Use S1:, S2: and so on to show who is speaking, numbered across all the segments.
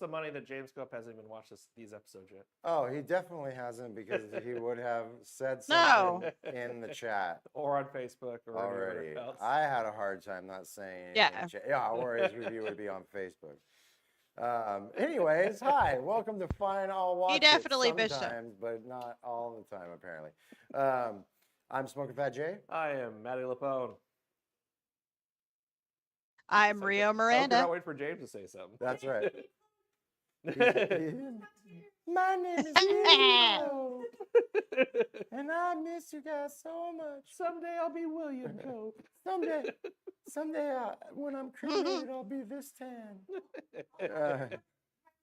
S1: the money that James Kopp hasn't even watched these episodes yet?
S2: Oh, he definitely hasn't because he would have said
S3: No.
S2: something in the chat
S1: Or on Facebook or
S2: already.
S1: anywhere else.
S2: I had a hard time not saying anything.
S3: Yeah.
S2: Yeah, or his review would be on Facebook. Anyways, hi, welcome to Fine. I'll watch
S3: definitely
S2: it
S3: Bishop.
S2: sometimes, but not all the time apparently. I'm Smoking Phat J.
S1: I am Matty Lapone.
S3: I'm
S1: So,
S3: Rio
S1: I hope you're
S3: Miranda.
S1: not waiting for James to say something.
S2: That's right. My name is Rio, and I miss you guys so much.
S1: Someday I'll be William Kopp.
S2: Someday, when I'm cremated, I'll be this tan.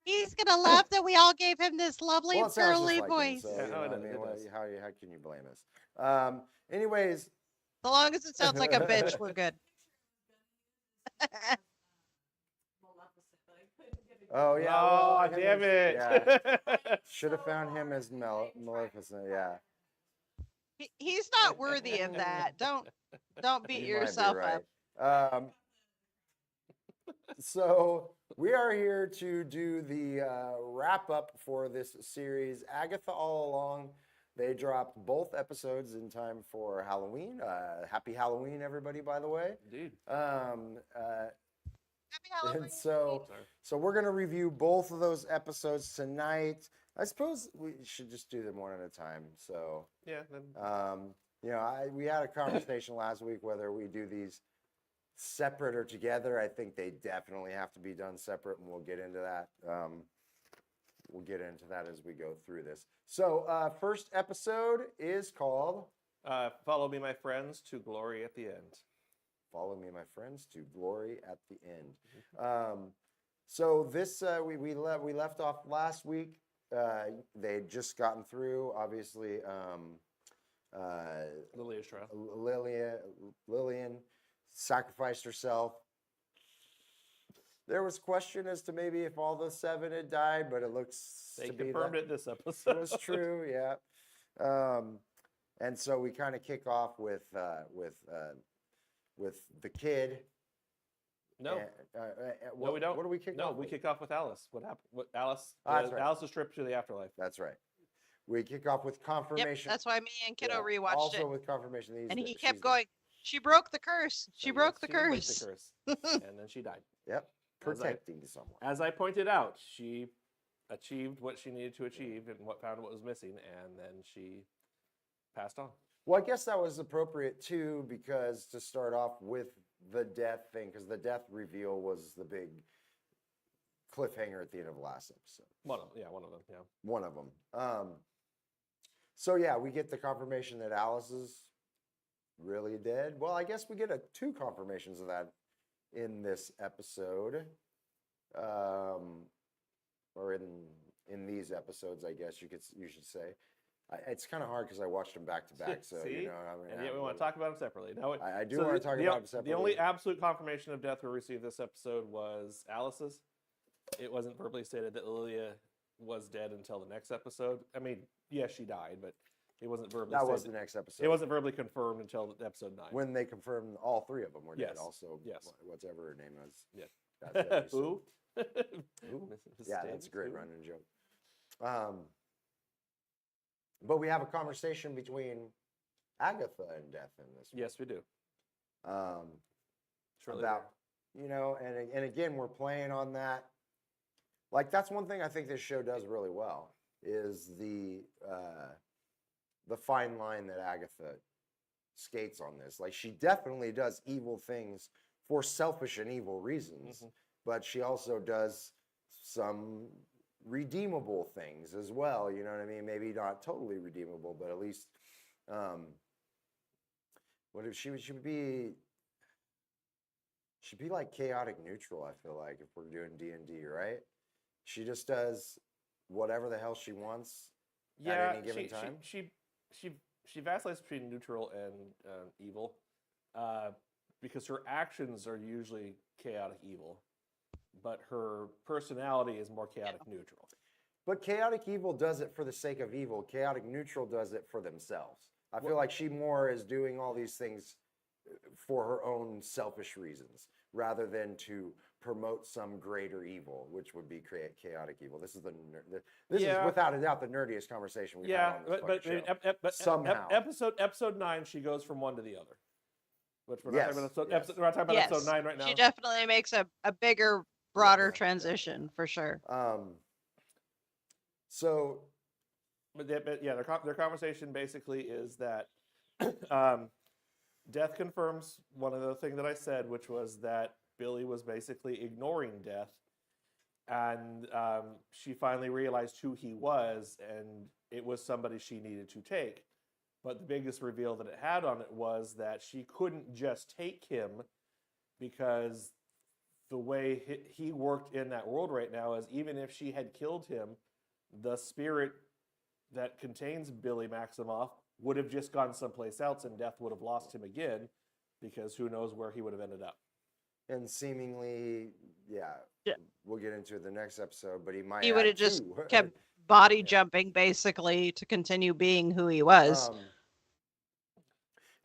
S3: He's gonna love that we all gave him this lovely
S2: Well, it sounds just
S3: girly
S2: like him,
S3: voice.
S2: so,
S1: Yeah,
S2: you
S1: oh,
S2: know,
S1: it
S2: I
S1: does,
S2: mean,
S1: it
S2: what-
S1: does.
S2: how can you blame us? Anyways,
S3: So long as it sounds like a bitch, we're good.
S2: oh yeah,
S1: Oh,
S2: well, him
S1: damn
S2: as-
S1: it.
S2: Yeah, should have found him as Maleficent. Yeah,
S3: He's not worthy of that. Don't beat
S2: you might be
S3: yourself
S2: right.
S3: up.
S2: So we are here to do the wrap up for this series, Agatha All Along. They dropped both episodes in time for Halloween. Happy Halloween, everybody! By the way.
S1: Dude.
S3: Happy Halloween.
S2: And so we're gonna review both of those episodes tonight. I suppose we should just do them one at a time. So,
S1: Yeah. Then,
S2: you know, we had a conversation last week whether we do these separate or together. I think they definitely have to be done separate, and we'll get into that. We'll get into that as we go through this. So, first episode is called
S1: Follow Me, My Friends, to Glory at the End.
S2: Follow Me, My Friends, to Glory at the End. So this we left off last week. They'd just gotten through, obviously.
S1: Lilia's trial.
S2: Lillian sacrificed herself. There was question as to maybe if all the 7 had died, but it looks
S1: They
S2: to be
S1: confirmed
S2: that
S1: it this episode.
S2: it was true. Yeah. And so we kind of kick off with the kid.
S1: No.
S2: What,
S1: we don't.
S2: What do we kick
S1: No,
S2: off
S1: we
S2: with?
S1: kick off with Alice. What happened? What Alice?
S2: That's right.
S1: Alice's trip to the afterlife.
S2: That's right. We kick off with
S3: Yep,
S2: confirmation.
S3: that's why me and Kiddo
S2: Yeah,
S3: rewatched
S2: also
S3: it.
S2: with confirmation.
S3: And he
S2: she's
S3: kept
S2: dead.
S3: going, she broke the curse. She
S1: So,
S3: broke
S1: yes,
S3: the
S1: she did break
S3: curse.
S1: the curse. And then she died.
S2: Yep.
S1: As I-
S2: Protecting someone.
S1: As I pointed out, she achieved what she needed to achieve and found what was missing, and then she passed on.
S2: Well, I guess that was appropriate too, because to start off with the death thing, because the death reveal was the big cliffhanger at the end of the last episode.
S1: One of them. Yeah.
S2: One of them. So yeah, we get the confirmation that Alice is really dead. Well, I guess we get 2 confirmations of that in this episode, or in these episodes, I guess you should say. It's kind of hard because I watched them back to back, so
S1: See?
S2: you know. I mean,
S1: And yet we want to talk about them separately. Now,
S2: I do want to talk about them separately.
S1: The only absolute confirmation of death we received this episode was Alice's. It wasn't verbally stated that Lilia was dead until the next episode. I mean, yes, she died, but it wasn't verbally
S2: That
S1: stated.
S2: was the next episode.
S1: It wasn't verbally confirmed until episode 9.
S2: When they confirmed all 3 of them were dead.
S1: Yes.
S2: Also,
S1: Yes.
S2: whatever her name was.
S1: Yeah.
S2: That's deadly, so-
S1: Who?
S2: Who?
S1: Mrs.
S2: Yeah,
S1: Davis,
S2: that's a great
S1: who?
S2: running joke. But we have a conversation between Agatha and Death in this.
S1: Yes, we do. Shortly
S2: About, you know, and again, we're playing on that. Like, that's one thing I think this show does really well, is the fine line that Agatha skates on this. Like, she definitely does evil things for selfish and evil reasons, but she also does some redeemable things as well. You know what I mean? Maybe not totally redeemable, but at least, what if she would be? She'd be like chaotic neutral. I feel like if we're doing D&D, right? She just does whatever the hell she wants at any given time.
S1: She vacillates between neutral and evil, because her actions are usually chaotic evil, but her personality is more chaotic neutral.
S2: But chaotic evil does it for the sake of evil. Chaotic neutral does it for themselves. I feel like she more is doing all these things for her own selfish reasons rather than to promote some greater evil, which would be create chaotic evil. This is this is without a doubt the nerdiest conversation we've had on this fucking show. Somehow.
S1: Episode 9, she goes from one to the other. Which we're
S2: Yes,
S1: not talking about,
S2: yes.
S1: we're not talking about
S3: Yes.
S1: episode 9 right now.
S3: She definitely makes a bigger, broader
S2: yeah.
S3: transition for sure.
S2: So,
S1: But yeah, their conversation basically is that Death confirms one of the things that I said, which was that Billy was basically ignoring Death, and she finally realized who he was, and it was somebody she needed to take. But the biggest reveal that it had on it was that she couldn't just take him, because the way he worked in that world right now is, even if she had killed him, the spirit that contains Billy Maximoff would have just gone someplace else, and Death would have lost him again, because who knows where he would have ended up.
S2: and seemingly, yeah, we'll get into it the next episode, but
S3: He would have just
S2: too.
S3: kept body jumping basically to continue being who he was.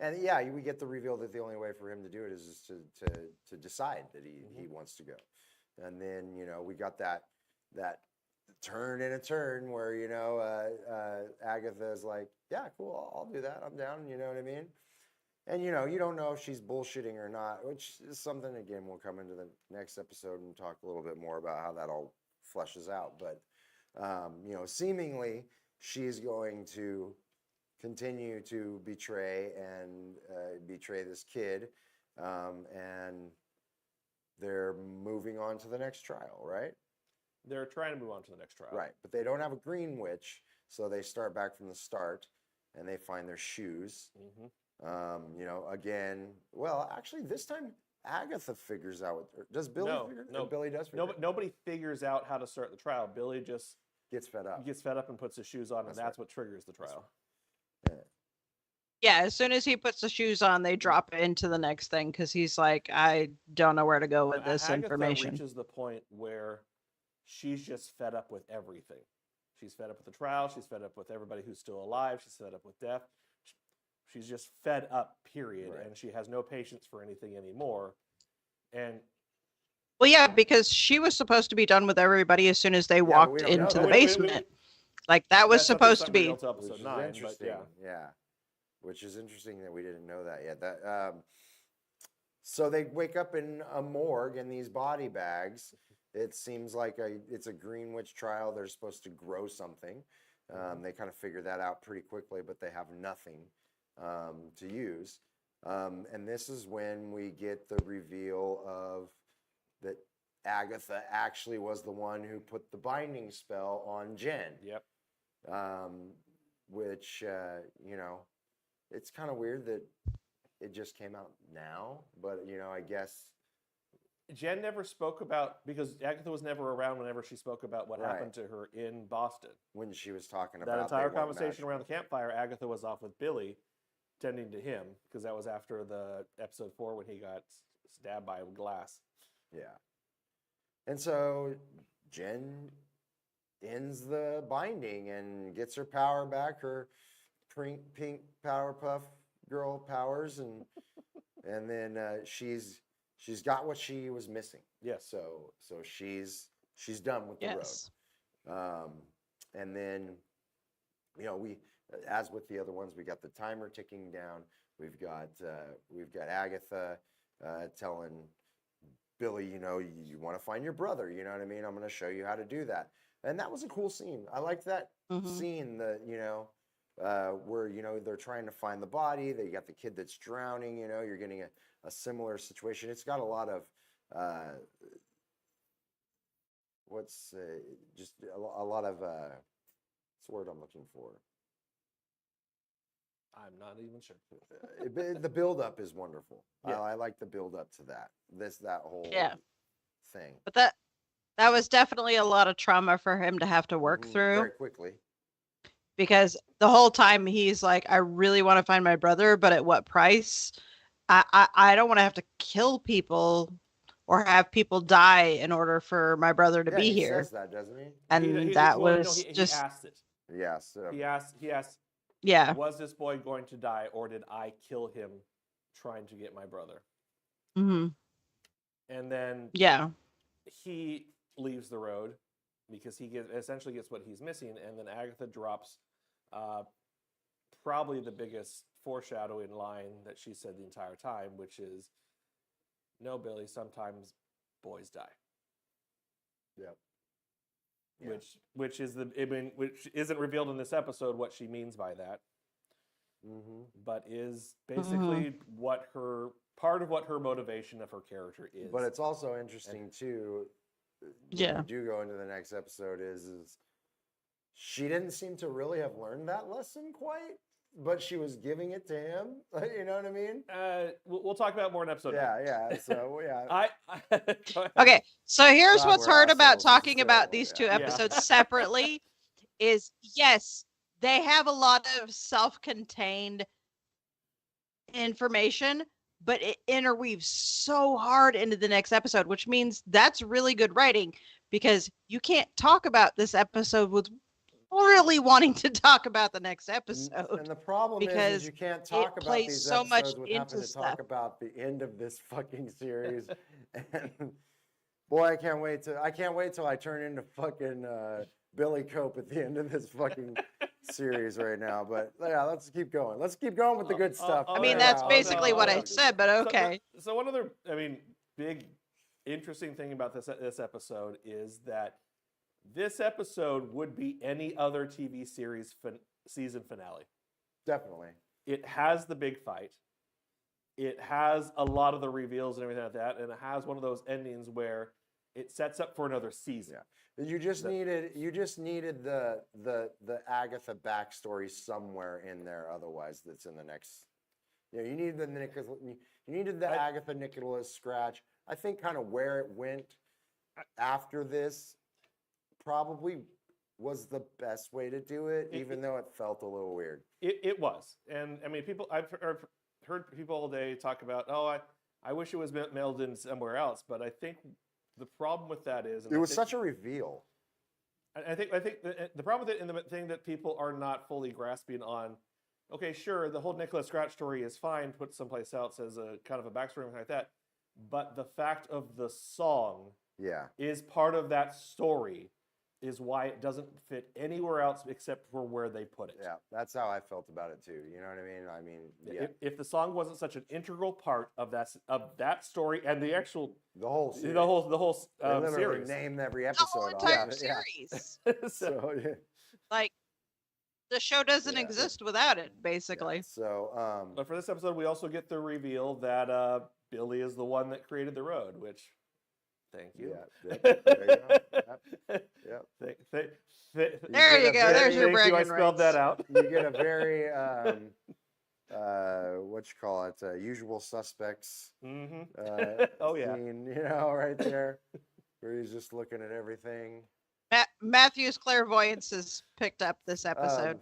S2: And yeah, we get the reveal that the only way for him to do it is to decide that he wants to go. And then, we got that turn in a turn where, Agatha is like, yeah, cool, I'll do that. I'm down. You know what I mean? And, you don't know if she's bullshitting or not, which is something, again, we'll come into the next episode and talk a little bit more about how that all fleshes out. But, seemingly she's going to continue to betray this kid. And they're moving on to the next trial, right?
S1: They're trying to move on to the next trial.
S2: Right, but they don't have a green witch, so they start back from the start, and they find their shoes. Again, well, actually, this time Agatha figures out. Does Billy figure?
S1: No,
S2: Billy does figure.
S1: Nobody figures out how to start the trial. Billy just
S2: gets fed up.
S1: And puts his shoes on, and that's what triggers the trial.
S3: Yeah, as soon as he puts the shoes on, they drop into the next thing, because he's like, I don't know where to go with this information.
S1: Agatha reaches the point where she's just fed up with everything. She's fed up with the trial. She's fed up with everybody who's still alive. She's fed up with Death. She's just fed up, period.
S2: Right.
S1: And she has no patience for anything anymore. And
S3: well, yeah, because she was supposed to be done with everybody as soon as they walked into the basement. Like, that was supposed to be.
S1: Until episode 9,
S2: interesting.
S1: but
S2: yeah. Which is interesting that we didn't know that yet. So they wake up in a morgue in these body bags. It seems like it's a green witch trial. They're supposed to grow something. They kind of figure that out pretty quickly, but they have nothing to use. And this is when we get the reveal of that Agatha actually was the one who put the binding spell on Jen.
S1: Yep.
S2: Which, it's kind of weird that it just came out now, but, I guess.
S1: Jen never spoke about, because Agatha was never around whenever she spoke about what happened to her in Boston.
S2: When she was talking about
S1: that entire conversation around the campfire, Agatha was off with Billy, tending to him, because that was after the episode 4 when he got stabbed by a glass.
S2: Yeah. And so Jen ends the binding and gets her power back, her pink Powerpuff Girl powers, and then she's got what she was missing.
S1: Yes.
S2: So she's done with the road. And then, we, as with the other ones, we got the timer ticking down. We've got Agatha telling Billy, you want to find your brother. You know what I mean? I'm going to show you how to do that. And that was a cool scene. I liked that scene. That where they're trying to find the body. They got the kid that's drowning. You're getting a similar situation. It's got a lot of just a lot of what's the word I'm looking for?
S1: I'm not even sure.
S2: The build-up is wonderful.
S1: Yeah.
S2: I like the build-up to that. That whole thing.
S3: But that was definitely a lot of trauma for him to have to work through.
S2: Very quickly.
S3: Because the whole time he's like, I really want to find my brother, but at what price? I don't want to have to kill people or have people die in order for my brother to be here.
S2: He says that, doesn't he?
S3: And he
S1: asked it.
S2: Yes.
S1: He asked.
S3: Yeah.
S1: Was this boy going to die, or did I kill him trying to get my brother?
S3: Mm-hmm.
S1: And then.
S3: Yeah.
S1: he leaves the road because he essentially gets what he's missing, and then Agatha drops probably the biggest foreshadowing line that she said the entire time, which is, "No, Billy, sometimes boys die."
S2: Yep.
S1: Which isn't revealed in this episode what she means by that, but is basically part of what her motivation of her character is.
S2: But it's also interesting too.
S3: Yeah.
S2: When we do go into the next episode is she didn't seem to really have learned that lesson quite, but she was giving it to him. You know what I mean?
S1: We'll talk about more in episode.
S2: Yeah. So yeah.
S3: Okay, so here's
S2: God,
S3: what's
S2: we're
S3: hard about
S2: assholes. This is
S3: talking about
S2: terrible,
S3: these
S2: yeah.
S3: two
S2: Yeah.
S3: episodes separately is, yes, they have a lot of self-contained information, but it interweaves so hard into the next episode, which means that's really good writing, because you can't talk about this episode with really wanting to talk about the next episode.
S2: And the problem is
S3: because
S2: you can't
S3: it
S2: talk about
S3: plays
S2: these
S3: so much
S2: episodes without having
S3: into
S2: to talk
S3: stuff.
S2: about the end of this fucking series. And boy, I can't wait till I turn into fucking Billy Kopp at the end of this fucking series right now. But yeah, let's keep going. Let's keep going with the good stuff.
S3: I mean,
S2: Yeah,
S3: that's
S2: I'll-
S3: basically
S2: I'll-
S3: what
S2: I'll
S3: I
S2: do
S3: said, but okay.
S1: So one other, big, interesting thing about this episode is that this episode would be any other TV series season finale.
S2: Definitely.
S1: It has the big fight. It has a lot of the reveals and everything like that, and it has one of those endings where it sets up for another season.
S2: Yeah. You just needed the Agatha backstory somewhere in there. Otherwise, that's in the next. You needed the Agatha Nicholas scratch. I think kind of where it went after this probably was the best way to do it, even though it felt a little weird.
S1: It was, and I've heard people all day talk about, I wish it was mailed in somewhere else, but I think the problem with that is
S2: It was such a reveal.
S1: I think the problem with it, and the thing that people are not fully grasping on, okay, sure, the whole Nicholas Scratch story is fine, put someplace else as a kind of a backstory and like that, but the fact of the song is part of that story, is why it doesn't fit anywhere else except for where they put it.
S2: Yeah, that's how I felt about it too. You know what I mean? Yeah.
S1: If the song wasn't such an integral part of that story and the whole series,
S2: the whole
S1: they literally
S2: series, named every
S3: The
S2: episode.
S3: whole
S2: off
S3: entire
S2: of it, yeah.
S3: series.
S2: So yeah.
S3: Like, the show doesn't
S2: Yeah.
S3: exist without it, basically.
S2: Yeah. So
S1: but for this episode, we also get the reveal that Billy is the one that created the road, which, thank you.
S2: Yeah, there you go. Yep.
S3: There you go. There's your
S1: Thank you. I
S3: bragging
S1: spelled that
S3: rights.
S1: out.
S2: You get a very what you call it, usual suspects.
S1: Oh yeah.
S2: Scene, right there, where he's just looking at everything.
S3: Matthew's clairvoyance has picked up this episode.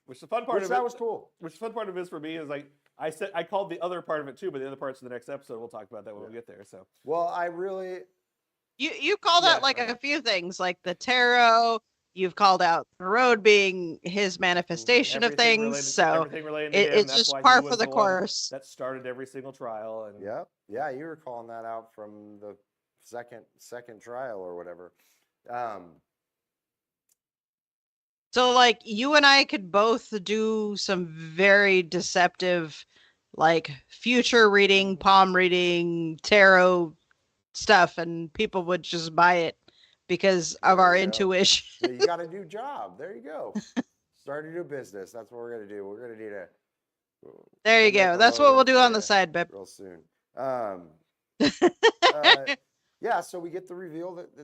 S1: Which the fun part of
S2: that
S1: it
S2: was cool.
S1: Which the fun part of this for me is, like I said, I called the other part of it too, but the other part's in the next episode. We'll talk about that when we get there. So
S2: Well, I really
S3: You called out like a few things, like the tarot. You've called out the road being his manifestation of
S1: everything
S3: things.
S1: related-
S3: So
S1: everything related to him,
S3: it's
S1: that's
S3: just
S1: why he
S3: par
S1: was
S3: for the
S1: one
S3: course.
S1: that started every single trial. And
S2: yeah, you were calling that out from the second trial or whatever.
S3: So, like, you and I could both do some very deceptive, like, future reading, palm reading, tarot stuff, and people would just buy it because of our intuition.
S2: So you got a new job. There you go. Start a new business. That's what we're gonna do. We're gonna need a.
S3: There you
S2: we'll make
S3: go.
S2: a
S3: That's what
S2: logo
S3: we'll do
S2: for
S3: on the
S2: you
S3: side, babe.
S2: real soon. Yeah, so we get the reveal that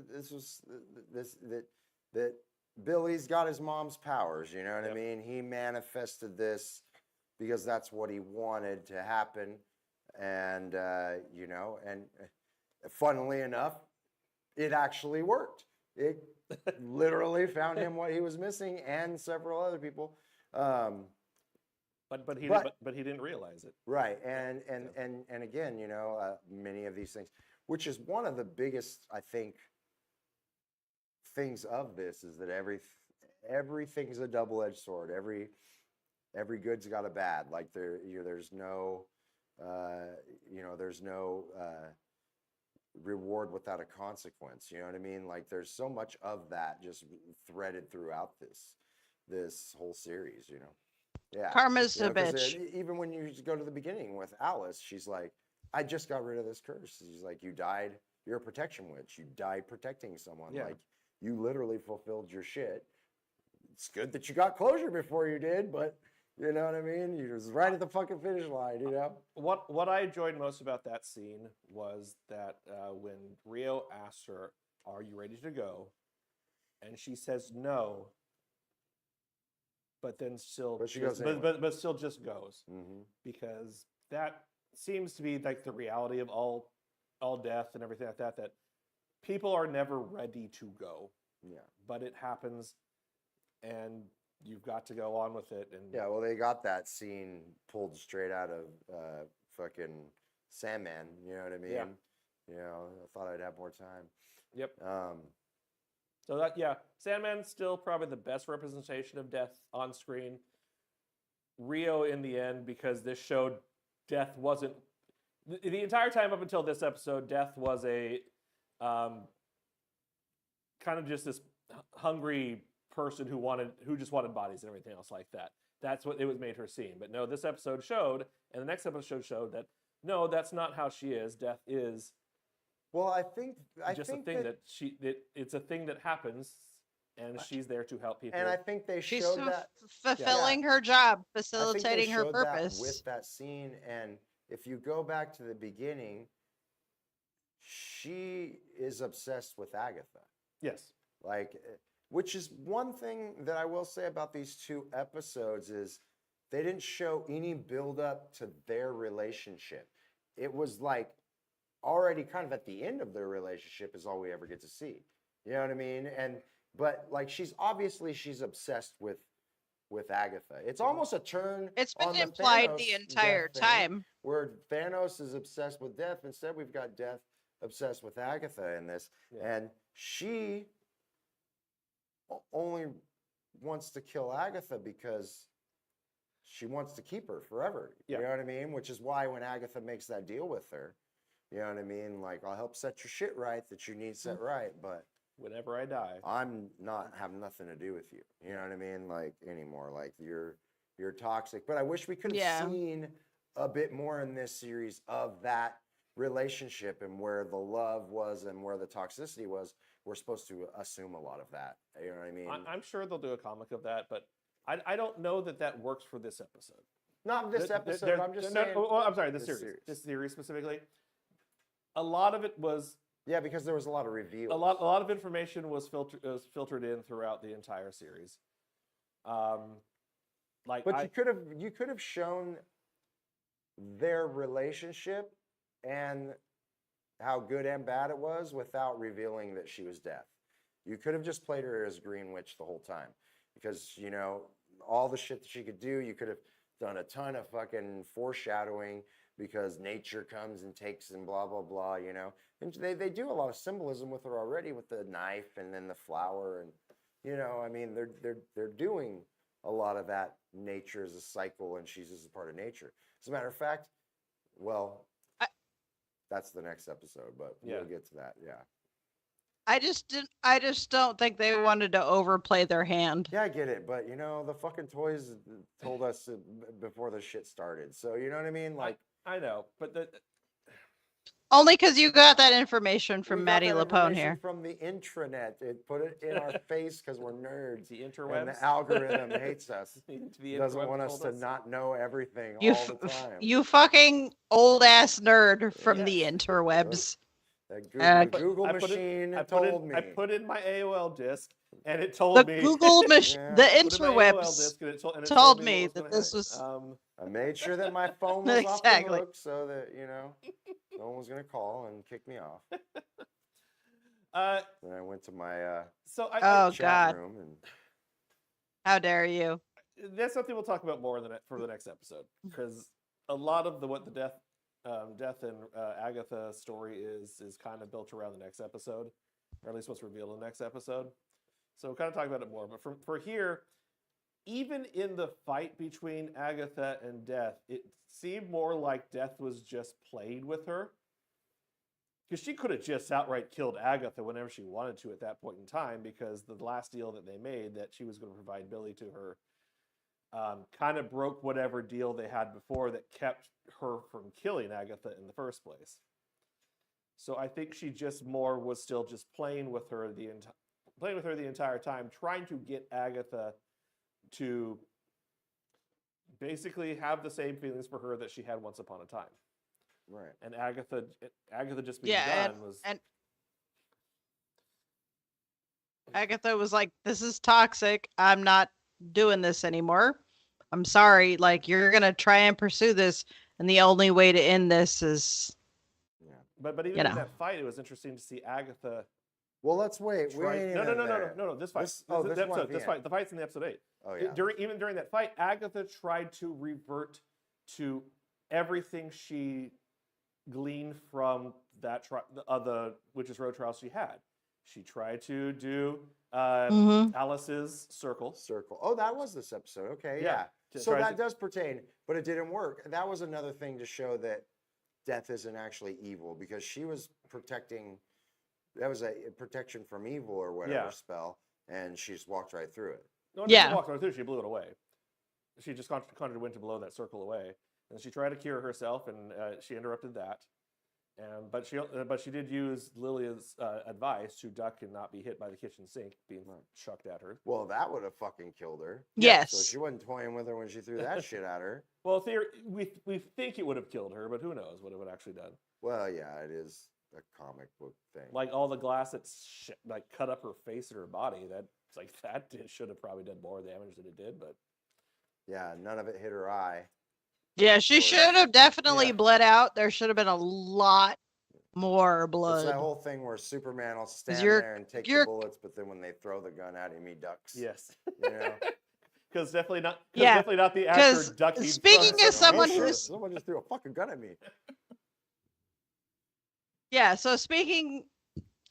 S2: that Billy's got his mom's powers. You know what I mean? He manifested this because that's what he wanted to happen, and and funnily enough, it actually worked. It literally found him what he was missing, and several other people.
S1: But he didn't realize it.
S2: Right, and again, many of these things, which is one of the biggest, I think, things of this, is that everything's a double-edged sword. Every good's got a bad. Like there's no reward without a consequence. You know what I mean? Like there's so much of that just threaded throughout this whole series. You know? Yeah.
S3: Karma's
S2: You
S3: a
S2: know, because
S3: bitch.
S2: even when you go to the beginning with Alice, she's like, I just got rid of this curse. She's like, you died. You're a protection witch. You died protecting someone.
S1: Yeah.
S2: Like you literally fulfilled your shit. It's good that you got closure before you did, but you know what I mean? You was right at the fucking finish line, you know?
S1: What I enjoyed most about that scene was that when Rio asks her, "Are you ready to go?" and she says no, but then still
S2: But she
S1: just,
S2: goes anyway.
S1: but still just goes,
S2: Mm-hmm.
S1: because that seems to be like the reality of all death and everything like that. That people are never ready to go,
S2: Yeah.
S1: but it happens, and you've got to go on with it. And
S2: Yeah, well, they got that scene pulled straight out of fucking Sandman, you know what I mean?
S1: Yeah.
S2: You know, I thought I'd have more time.
S1: Yep.
S2: Um,
S1: So that, yeah, Sandman's still probably the best representation of death on screen. Rio in the end, because this showed death wasn't the entire time up until this episode. Death was a kind of just this hungry person who just wanted bodies and everything else like that. That's what it was made her seem. But no, this episode showed, and the next episode showed that no, that's not how she is. Death is
S2: well, I think
S1: just a thing that it's a thing that happens, and she's there to help people.
S2: and I think they
S3: She's
S2: showed that.
S3: fulfilling her job,
S2: I think they
S3: facilitating her
S2: showed that
S3: purpose.
S2: with that scene, and if you go back to the beginning, she is obsessed with Agatha.
S1: Yes.
S2: Like, which is one thing that I will say about these two episodes is they didn't show any build up to their relationship. It was like already kind of at the end of their relationship is all we ever get to see. You know what I mean? But like she's obsessed with Agatha. It's almost a turn.
S3: It's been
S2: on
S3: implied
S2: Thanos
S3: the entire
S2: death thing,
S3: time.
S2: where Thanos is obsessed with death. Instead, we've got death obsessed with Agatha in this, and she only wants to kill Agatha because she wants to keep her forever. You know what I mean? Which is why when Agatha makes that deal with her, you know what I mean? Like, I'll help set your shit right that you need set right, but
S1: whenever I die,
S2: I'm not have nothing to do with you. You know what I mean? Like anymore. Like you're toxic. But I wish we could have seen a bit more in this series of that relationship and where the love was and where the toxicity was. We're supposed to assume a lot of that. You know what I mean?
S1: I'm sure they'll do a comic of that, but I don't know that works for this episode.
S2: Not this episode. I'm just saying.
S1: I'm sorry, this series. This series specifically. A lot of it was
S2: because there was a lot of reveals.
S1: a lot of information was filtered in throughout the entire series.
S2: But you could have shown their relationship and how good and bad it was without revealing that she was Death. You could have just played her as Green Witch the whole time, because you know all the shit that she could do. You could have done a ton of fucking foreshadowing, because nature comes and takes and blah blah blah, you know. And they do a lot of symbolism with her already, with the knife and then the flower, and you know, I mean, they're doing a lot of that. Nature is a cycle, and she's just a part of nature. As a matter of fact, well, that's the next episode, but we'll get to that. Yeah.
S3: I just don't think they wanted to overplay their hand.
S2: Yeah, I get it, but you know, the fucking toys told us before the shit started. So you know what I mean? Like,
S1: I know, but
S3: only because you got that information from
S2: we got
S3: Maddie
S2: that
S3: Lapone
S2: information
S3: here.
S2: from the intranet. It put it in our face because we're nerds.
S1: the interwebs,
S2: And the algorithm hates us.
S1: the
S2: Doesn't want
S1: interwebs
S2: us to
S1: told
S2: not know everything
S3: You
S2: all the time.
S3: you fucking old ass nerd from the
S1: Yes.
S3: interwebs.
S2: The Google machine told me.
S1: I put in my AOL disk, and it
S3: The
S1: told me.
S3: Google machine,
S2: Yeah.
S3: the
S1: I put in my AOL
S3: interwebs
S1: disk, and it
S3: told
S1: what
S3: me
S1: was
S3: that
S1: gonna
S3: this
S1: happen.
S3: was.
S2: I made sure that my phone was off the
S3: Exactly.
S2: hook so that, you know, no one was going to call and kick me off. Then I went to my
S1: So
S3: Oh
S2: chat
S3: God!
S2: room and
S3: How dare you?
S1: that's something we'll talk about more for the next episode, because a lot of what the death and Agatha story is kind of built around the next episode, or at least what's revealed in the next episode. So we'll kind of talk about it more. But for here, even in the fight between Agatha and Death, it seemed more like Death was just played with her. because she could have just outright killed Agatha whenever she wanted to at that point in time, because the last deal that they made that she was going to provide Billy to her kind of broke whatever deal they had before that kept her from killing Agatha in the first place. So I think she just more was still just playing with her the entire time, trying to get Agatha to basically have the same feelings for her that she had once upon a time.
S2: Right.
S1: And Agatha just being
S3: Yeah,
S1: done was.
S3: and Agatha was like, "This is toxic. I'm not doing this anymore. I'm sorry. Like, you're gonna try and pursue this, and the only way to end this is,
S2: Yeah.
S1: But even
S3: you
S1: in
S3: know."
S1: that fight, it was interesting to see Agatha.
S2: Well, let's wait. We
S1: Try,
S2: ain't
S1: no,
S2: even
S1: no, no, no, no,
S2: there.
S1: no, no. This fight.
S2: This
S1: This is
S2: one
S1: the
S2: at
S1: episode.
S2: the
S1: This
S2: end.
S1: fight. The fight's in the episode 8.
S2: Oh yeah.
S1: During that fight, Agatha tried to revert to everything she gleaned from that the Witches Road trial she had. She tried to do
S3: Mhm.
S1: Alice's circle.
S2: Oh, that was this episode. Okay,
S1: Yeah.
S2: yeah.
S1: To
S2: So
S1: try
S2: that
S1: to-
S2: does pertain, but it didn't work. That was another thing to show that death isn't actually evil, because she was protecting. That was a protection from evil or whatever
S1: Yeah.
S2: spell, and she just walked right through it.
S1: No,
S3: Yeah.
S1: she walked right through. She blew it away. She just conjured wind to blow that circle away, and she tried to cure herself, and she interrupted that. But she did use Lilia's advice to duck and not be hit by the kitchen sink being chucked at her.
S2: Well, that would have fucking killed her.
S3: Yes.
S2: So she wasn't toying with her when she threw that shit at her.
S1: Well, we think it would have killed her, but who knows what it would have actually done?
S2: Well, yeah, it is a comic book thing.
S1: Like all the glass that like cut up her face and her body. That should have probably done more damage than it did. But
S2: Yeah, none of it hit her eye.
S3: Yeah, she
S2: course.
S3: should have definitely
S1: Yeah.
S3: bled out. There should have been a lot more
S2: It's
S3: blood.
S2: that whole thing where Superman will stand
S3: you're-
S2: there and take the
S3: you're-
S2: bullets, but then when they throw the gun at him, he ducks.
S1: yes,
S2: You know?
S1: because definitely not.
S3: Yeah,
S1: Definitely not the
S3: 'cause
S1: actor ducking.
S3: speaking
S1: from
S3: as someone
S1: someone.
S3: who's-
S2: Someone just threw a fucking gun at me.
S3: Yeah, so speaking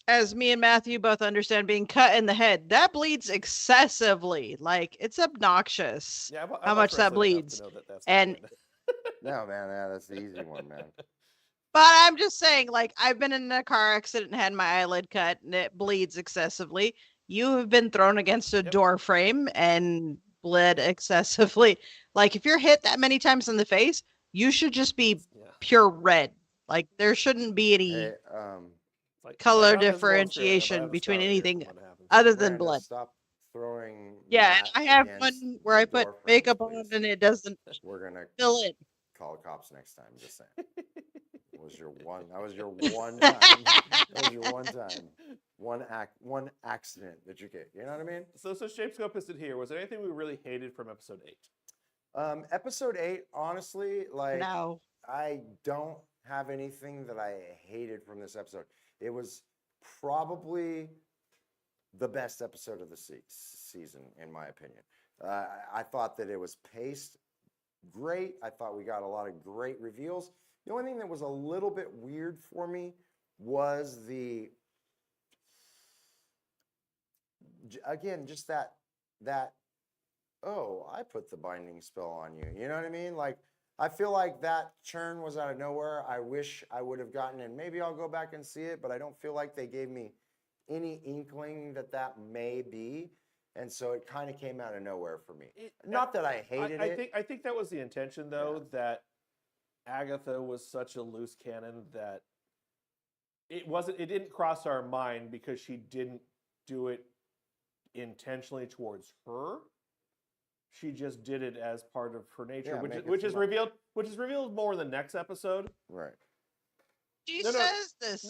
S3: as me and Matthew both understand, being cut in the head, that bleeds excessively. Like, it's obnoxious.
S1: Yeah,
S3: how much that bleeds. And-
S2: No, man, yeah, that's the easy one, man.
S3: But I'm just saying, like, I've been in a car accident and had my eyelid cut, and it bleeds excessively. You have been thrown against a
S1: Yep.
S3: door frame and bled excessively. Like, if you're hit that many times in the face, you should just be
S1: Yeah.
S3: pure red. Like, there shouldn't be any
S2: Hey,
S1: It's like,
S3: color
S1: I got this little
S3: differentiation
S1: scar, but I have a
S3: between
S1: scar here
S3: anything
S1: from what happened.
S3: other than
S2: Miranda,
S3: blood.
S2: Stop throwing.
S3: Yeah, and
S2: that
S3: I have
S2: against
S3: one where I
S2: the
S3: put
S2: door frames,
S3: makeup on
S2: please.
S3: and it doesn't
S2: We're gonna
S3: fill in.
S2: call the cops next time. Just saying. That was your one time. That was your one time. One accident that you get. You know what I mean?
S1: So Shapescope isn't here. Was there anything we really hated from episode 8?
S2: Episode 8, honestly, like
S3: No.
S2: I don't have anything that I hated from this episode. It was probably the best episode of the season, in my opinion. I thought that it was paced great. I thought we got a lot of great reveals. The only thing that was a little bit weird for me was again, just that oh, I put the binding spell on you. You know what I mean? Like, I feel like that turn was out of nowhere. I wish I would have gotten, and maybe I'll go back and see it, but I don't feel like they gave me any inkling that may be. And so it kind of came out of nowhere for me. Not that I hated it.
S1: I think that was the intention, though, that Agatha was such a loose cannon that it didn't cross our mind because she didn't do it intentionally towards her. She just did it as part of her nature,
S2: Yeah,
S1: which is revealed more in the next episode.
S2: Right.
S3: She
S1: No,
S3: says this.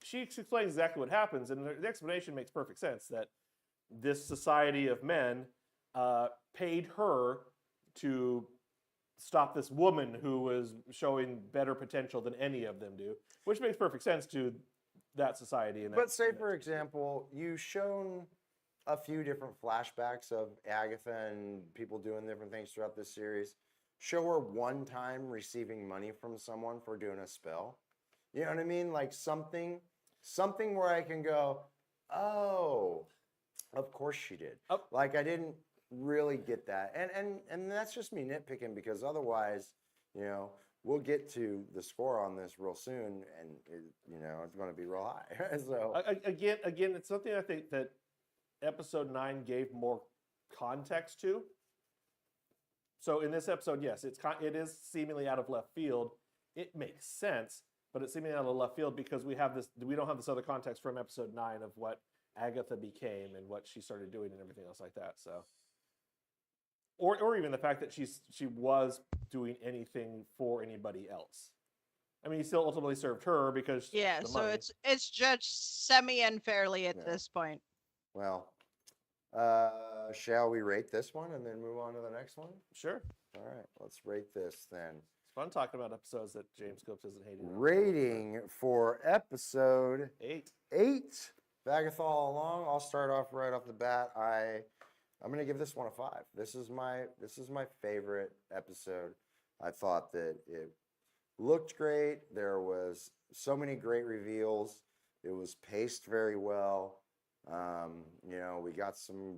S1: She explains exactly what happens, and the explanation makes perfect sense. That this society of men paid her to stop this woman who was showing better potential than any of them do, which makes perfect sense to that society. And
S2: But say, for example, you've shown a few different flashbacks of Agatha and people doing different things throughout this series. Show her one time receiving money from someone for doing a spell. You know what I mean? Like something where I can go, oh, of course she did.
S1: Oh.
S2: Like I didn't really get that. And that's just me nitpicking, because otherwise, you know, we'll get to the score on this real soon, and it's going to be real high. So
S1: Again, it's something I think that episode 9 gave more context to. So in this episode, yes, it is seemingly out of left field. It makes sense, but it's seemingly out of left field because we don't have this other context from episode 9 of what Agatha became and what she started doing and everything else like that. So, or even the fact that she was doing anything for anybody else. I mean, he still ultimately served her because
S3: Yeah,
S1: the
S3: so
S1: money.
S3: it's judged semi unfairly at this point.
S2: well, shall we rate this one and then move on to the next one?
S1: Sure.
S2: All right, let's rate this then.
S1: It's fun talking about episodes that James Copes isn't hating.
S2: Rating for episode
S1: 8.
S2: 8, Agatha All Along. I'll start off right off the bat. I'm going to give this one a 5. This is my favorite episode. I thought that it looked great. There was so many great reveals. It was paced very well. We got some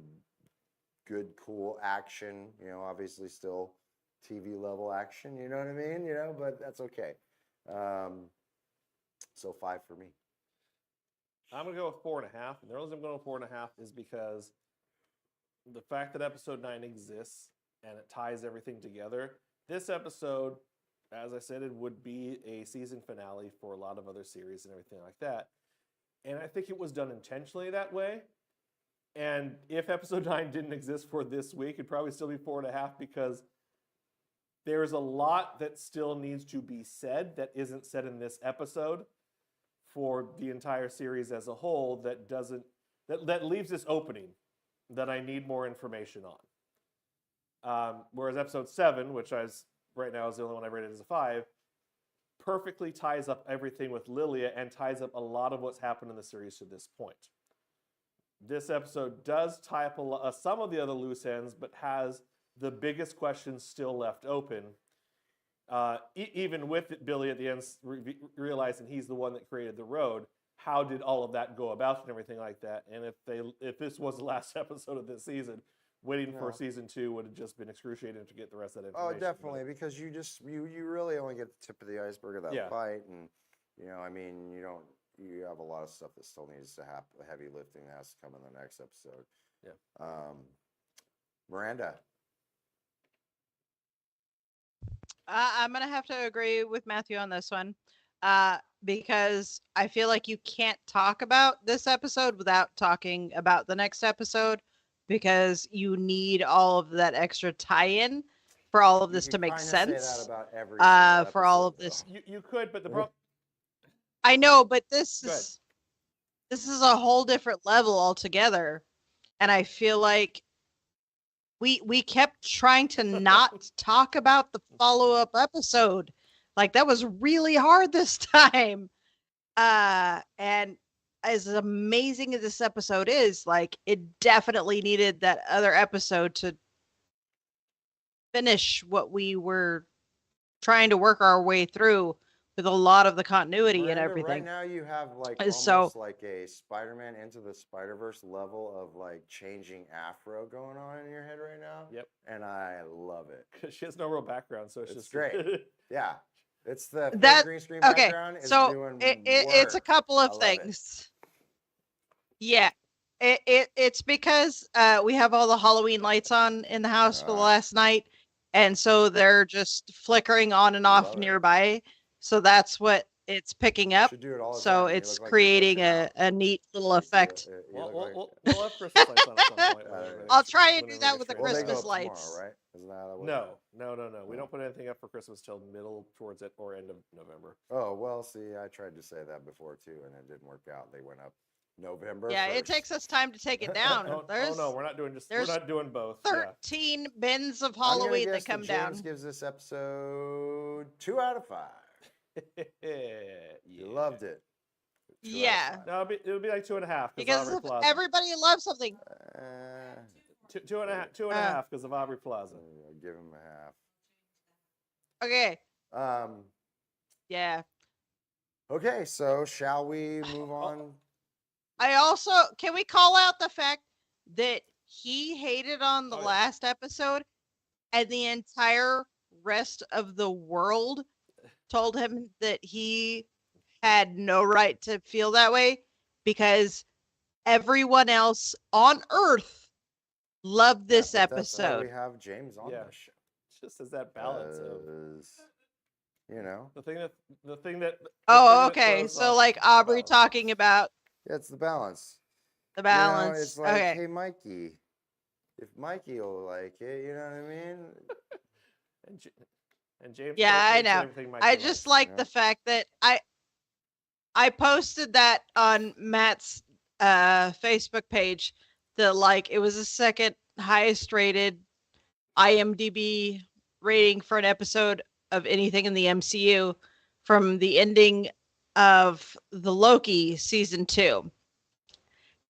S2: good, cool action. Obviously still TV level action. You know what I mean? But that's okay. So 5 for me.
S1: I'm going to go with 4.5. And the reason I'm going with 4.5 is because the fact that episode 9 exists and it ties everything together. This episode, as I said, it would be a season finale for a lot of other series and everything like that. And I think it was done intentionally that way. And if episode 9 didn't exist for this week, it'd probably still be 4.5 because there's a lot that still needs to be said that isn't said in this episode for the entire series as a whole that leaves this opening that I need more information on. Whereas episode 7, which right now is the only one I rated as a 5, perfectly ties up everything with Lilia and ties up a lot of what's happened in the series to this point. This episode does tie up some of the other loose ends, but has the biggest questions still left open. Even with Billy at the end realizing he's the one that created the road, how did all of that go about and everything like that? And if this was the last episode of this season, waiting for season 2 would have just been excruciating to get the rest of that information.
S2: Oh, definitely, because you really only get the tip of the iceberg of that fight, and you have a lot of stuff that still needs to happen, heavy lifting that has to come in the next episode.
S1: Yeah.
S2: Miranda.
S3: I'm going to have to agree with Matthew on this one because I feel like you can't talk about this episode without talking about the next episode because you need all of that extra tie-in for all of this to make sense.
S2: Say that about every
S3: for all of
S2: episode,
S3: this.
S1: You could, but the problem...
S3: I know, but this is a whole different level altogether. And I feel like we kept trying to not talk about the follow-up episode. Like that was really hard this time. And as amazing as this episode is, like it definitely needed that other episode to finish what we were trying to work our way through with a lot of the continuity
S2: Miranda,
S3: and everything.
S2: Right now you have like
S3: So-
S2: almost like a Spider-Man Into the Spider-Verse level of like changing afro going on in your head right now.
S1: Yep.
S2: And I love it.
S1: She has no real background, so it's just
S2: great. Yeah. It's the
S3: That-
S2: green screen
S3: Okay,
S2: background is
S3: so
S2: doing
S3: it's a
S2: work.
S3: couple
S2: I
S3: of
S2: love
S3: things. Yeah, it's because we have all the Halloween lights on in the house for the last night, and so they're just flickering on and off
S2: Love it.
S3: nearby. So that's what it's picking up.
S2: Should do it all the
S3: So
S2: time. You
S3: it's
S2: look like you're
S3: creating
S2: pushing out.
S3: a neat little
S2: You
S3: effect.
S2: look like-
S1: We'll have Christmas lights on at some point.
S3: I'll try and do
S1: whenever
S3: that
S1: it
S3: with the
S1: gets
S2: Well, they
S1: ready.
S2: go
S3: Christmas
S2: up
S3: lights.
S2: tomorrow, right? Isn't that how that works?
S1: No. We don't put anything up for Christmas till middle towards it or end of November.
S2: Oh, well, see, I tried to say that before too, and it didn't work out. They went up November.
S3: Yeah, it
S2: 1st.
S3: takes us time to take it down.
S1: Oh
S3: There's
S1: no, we're not doing
S3: there's
S1: both.
S3: 13 bins of
S2: I'm gonna
S3: Halloween
S2: guess
S3: that come
S2: James
S3: down.
S2: gives this episode 2 out of 5. You loved it. 2 out of
S3: Yeah.
S2: 5.
S1: No, it'll be like 2.5
S3: Because
S1: Aubrey
S3: if
S1: Plaza.
S3: everybody loves something.
S1: Two and a half because of Aubrey Plaza.
S2: I'll give him a
S3: Okay.
S2: half.
S3: Yeah.
S2: Okay, so shall we move on?
S3: I also can we call out the fact that he hated on the
S1: Oh, yeah.
S3: last episode and the entire rest of the world told him that he had no right to feel that way because everyone else on Earth loved
S2: Yeah,
S3: this
S2: but that's why we
S3: episode.
S2: have James on
S1: Yeah.
S2: this show.
S1: It's just as that balance of
S2: 'Cause, you know,
S1: the thing that the thing that
S3: Oh, okay.
S1: throws
S3: So
S1: off
S3: like
S1: the
S3: Aubrey
S1: balance.
S3: talking about
S2: yeah, it's the balance.
S3: the
S2: You know,
S3: balance.
S2: it's like,
S3: Okay.
S2: hey, Mikey, if Mikey will like it, you know what I mean?
S1: And, and James
S3: Yeah,
S1: Cope
S3: I
S1: makes
S3: know.
S1: everything Mikey
S3: I just
S1: likes.
S3: like the fact that I posted that on Matt's Facebook page that like it was the second highest rated IMDb rating for an episode of anything in the MCU from the ending of the Loki season 2.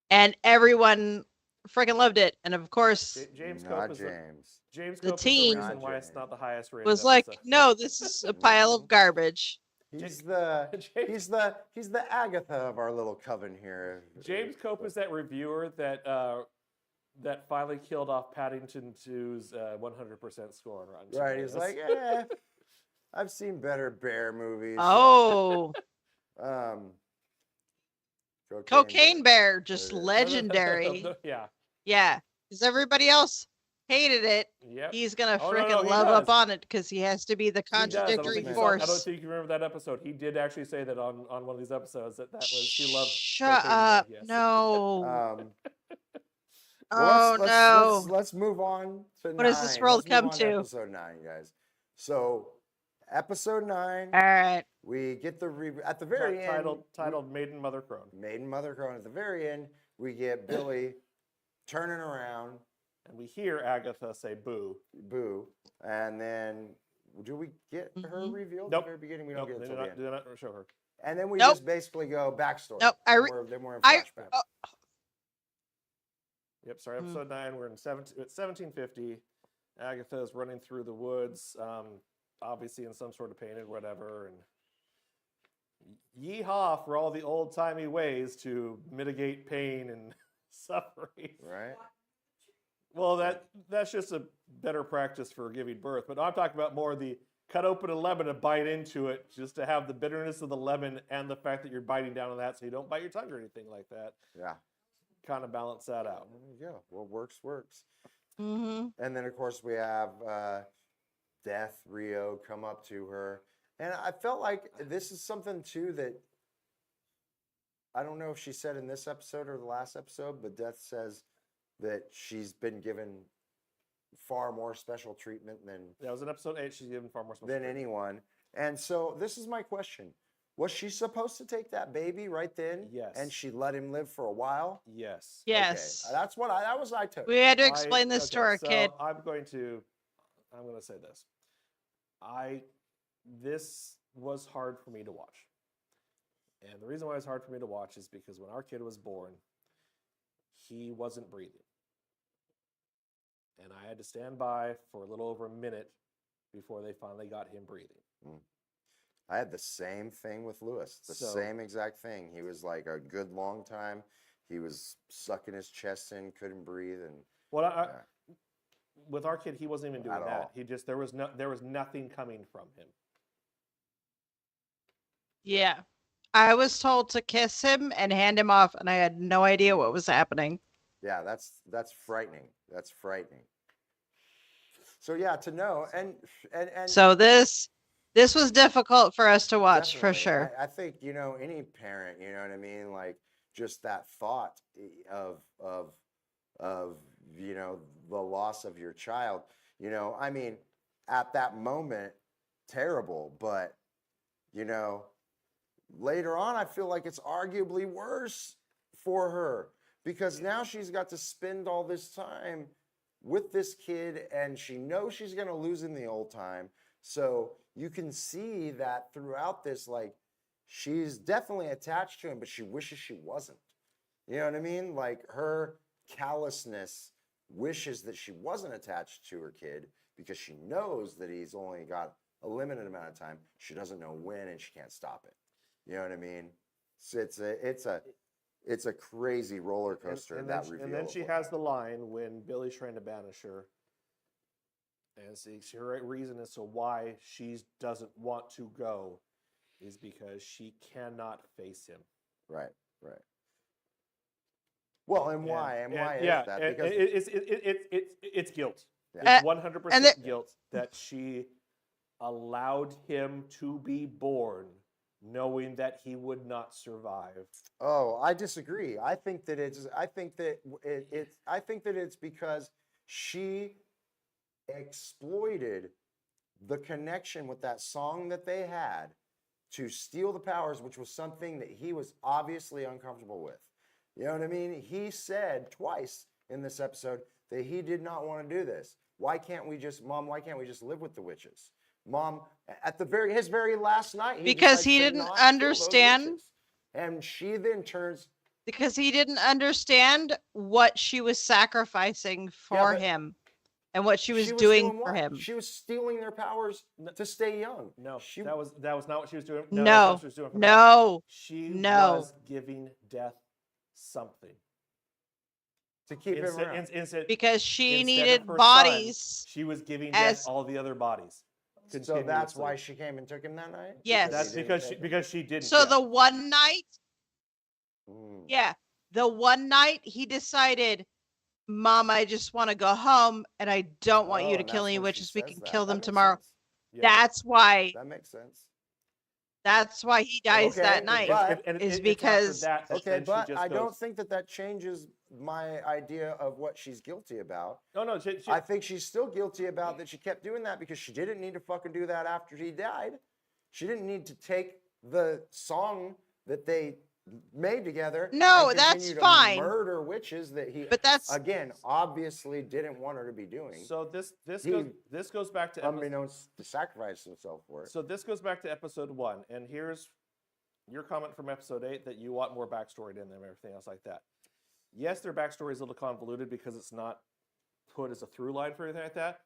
S3: And everyone freaking loved it. And of course,
S1: James Cope
S2: Not
S1: is
S2: James.
S1: James
S3: the
S1: Cope is the
S3: team
S1: reason
S2: Not
S1: why it's not the highest rated
S3: was like,
S1: episode.
S3: no, this is a pile of garbage.
S2: He's
S1: Ja-
S2: the
S1: James-
S2: he's the Agatha of our little coven here.
S1: James Cope is that reviewer that that finally killed off Paddington 2's 100% score on Rotten
S2: Right, he's
S1: Tomatoes.
S2: like, I've seen better bear movies.
S3: Oh,
S2: Um,
S3: Cocaine Bear, just
S2: There it is.
S3: legendary.
S1: Yeah.
S3: Yeah, because everybody else hated it.
S1: Yep.
S3: He's gonna
S1: Oh, no,
S3: freaking
S1: no, he
S3: love up
S1: does.
S3: on it because he has to be the
S1: He does. I don't
S3: contradictory
S1: think you
S3: force.
S1: I don't think you remember that episode. He did actually say that on one of these episodes that was he loved.
S3: Shut
S1: Cocaine Man,
S3: up!
S1: yes.
S3: No.
S2: Well,
S3: Oh no!
S2: let's move on to
S3: What does this
S2: 9.
S3: world
S2: Let's move
S3: come
S2: on
S3: to?
S2: episode 9, guys. So, episode 9,
S3: All right.
S2: we get at the very end.
S1: Titled Maiden Mother Crone.
S2: Maiden Mother Crone. At the very end, we get Billy turning around,
S1: And we hear Agatha say boo.
S2: boo, and then do we get her
S3: Mhm.
S2: revealed
S1: Nope.
S2: at the very beginning? We
S1: Nope,
S2: don't get
S1: they
S2: it
S1: did
S2: till the
S1: not,
S2: end.
S1: did not show her.
S2: And then we
S3: Nope.
S2: just basically go backstory.
S3: Nope,
S2: Then we're in
S3: I-
S2: flashback.
S1: Yep, sorry,
S3: Hmm.
S1: episode 9. We're in 1750. Agatha is running through the woods, obviously in some sort of pain or whatever. And yeehaw for all the old timey ways to mitigate pain and suffering.
S2: Right?
S1: Well, that's just a better practice for giving birth. But I'm talking about more the cut open a lemon and bite into it, just to have the bitterness of the lemon and the fact that you're biting down on that, so you don't bite your tongue or anything like that.
S2: Yeah.
S1: Kind of balance that out.
S2: There you go. Well, works.
S3: Mm-hmm.
S2: And then, of course, we have Death, Rio come up to her. And I felt like this is something, too, that I don't know if she said in this episode or the last episode, but Death says that she's been given far more special treatment
S1: That was in episode 8. She's given far more special
S2: than
S1: treatment.
S2: anyone. And so this is my question. Was she supposed to take that baby right then?
S1: Yes.
S2: And she let him live for a while?
S1: Yes.
S3: Yes.
S2: Okay. That's what I took.
S3: We had to explain this to our
S1: so
S3: kid.
S1: I'm going to say this. This was hard for me to watch. And the reason why it was hard for me to watch is because when our kid was born, he wasn't breathing. And I had to stand by for a little over a minute before they finally got him breathing.
S2: I had the same thing with Lewis. The
S1: So-
S2: same exact thing. He was like a good long time. He was sucking his chest in, couldn't breathe, and
S1: Well, with our kid, he wasn't even doing
S2: At
S1: that.
S2: all.
S1: He just there was nothing coming from him.
S3: Yeah. I was told to kiss him and hand him off, and I had no idea what was happening.
S2: yeah, that's frightening. That's frightening. So yeah, to know and
S3: So this was difficult for us to watch for
S2: definitely,
S3: sure.
S2: I think any parent, you know what I mean, like just that thought of the loss of your child. I mean, at that moment, terrible, but later on, I feel like it's arguably worse for her because now she's got to spend all this time with this kid and she knows she's going to lose him the old time. So you can see that throughout this, like, she's definitely attached to him, but she wishes she wasn't. You know what I mean? Like, her callousness wishes that she wasn't attached to her kid because she knows that he's only got a limited amount of time. She doesn't know when and she can't stop it. You know what I mean? So it's a crazy roller coaster.
S1: And
S2: that
S1: then,
S2: reveal.
S1: and then
S2: of
S1: she
S2: what
S1: has the line when Billy's trying to banish her. And her reason as to why she doesn't want to go is because she cannot face him.
S2: Right. Well, and why? And why is that? Because
S1: It's guilt.
S2: Yeah.
S1: It's 100% guilt that she allowed him to be born, knowing that he would not survive.
S2: Oh, I disagree. I think that it's because she exploited the connection with that song that they had to steal the powers, which was something that he was obviously uncomfortable with. You know what I mean? He said twice in this episode that he did not want to do this. Why can't we just live with the witches? Mom, at his very last night,
S3: because he didn't understand.
S2: And she then turns.
S3: Because he didn't understand what she was sacrificing for him and what she was doing for him.
S2: She was stealing their powers to stay young.
S1: No, that was not what she was doing.
S3: No,
S1: she was giving death something
S2: to keep him around.
S3: Because she needed bodies.
S1: Son, she was giving death all the other bodies.
S2: So that's why she came and took him that night?
S3: Yes.
S1: That's because she didn't.
S3: So the one night, the one night he decided, Mom, I just want to go home and I don't want you to kill any witches. We can kill them tomorrow. Yeah. That's why.
S2: That makes sense.
S3: That's why he dies that night. Because
S2: but I don't think that changes my idea of what she's guilty about.
S1: No,
S2: I think she's still guilty about that she kept doing that because she didn't need to fucking do that after he died. She didn't need to take the song that they made together.
S3: No, that's fine.
S2: Murder witches that he, again, obviously didn't want her to be doing.
S1: So this goes back to
S2: unbeknownst to sacrifice himself for it.
S1: So this goes back to episode 1, and here's your comment from episode 8 that you want more backstory in them and everything else like that. Yes, their backstory is a little convoluted because it's not put as a through line for anything like that.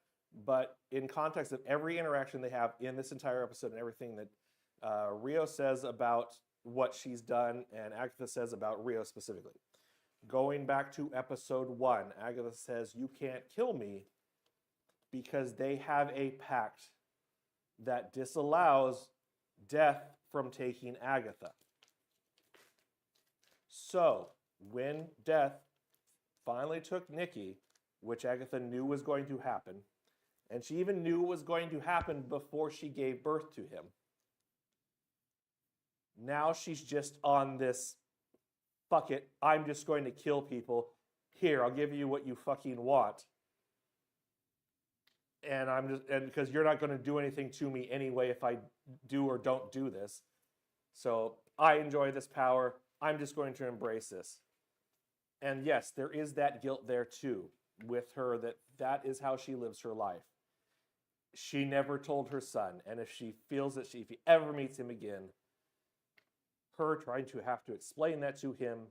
S1: But in context of every interaction they have in this entire episode and everything that Rio says about what she's done and Agatha says about Rio specifically. Going back to episode 1, Agatha says, you can't kill me because they have a pact that disallows death from taking Agatha. So, when death finally took Nikki, which Agatha knew was going to happen, and she even knew it was going to happen before she gave birth to him, now she's just on this, fuck it, I'm just going to kill people. Here, I'll give you what you fucking want. And because you're not going to do anything to me anyway if I do or don't do this. So I enjoy this power. I'm just going to embrace this. And yes, there is that guilt there too with her that is how she lives her life. She never told her son. And if she feels that if he ever meets him again, her trying to have to explain that to him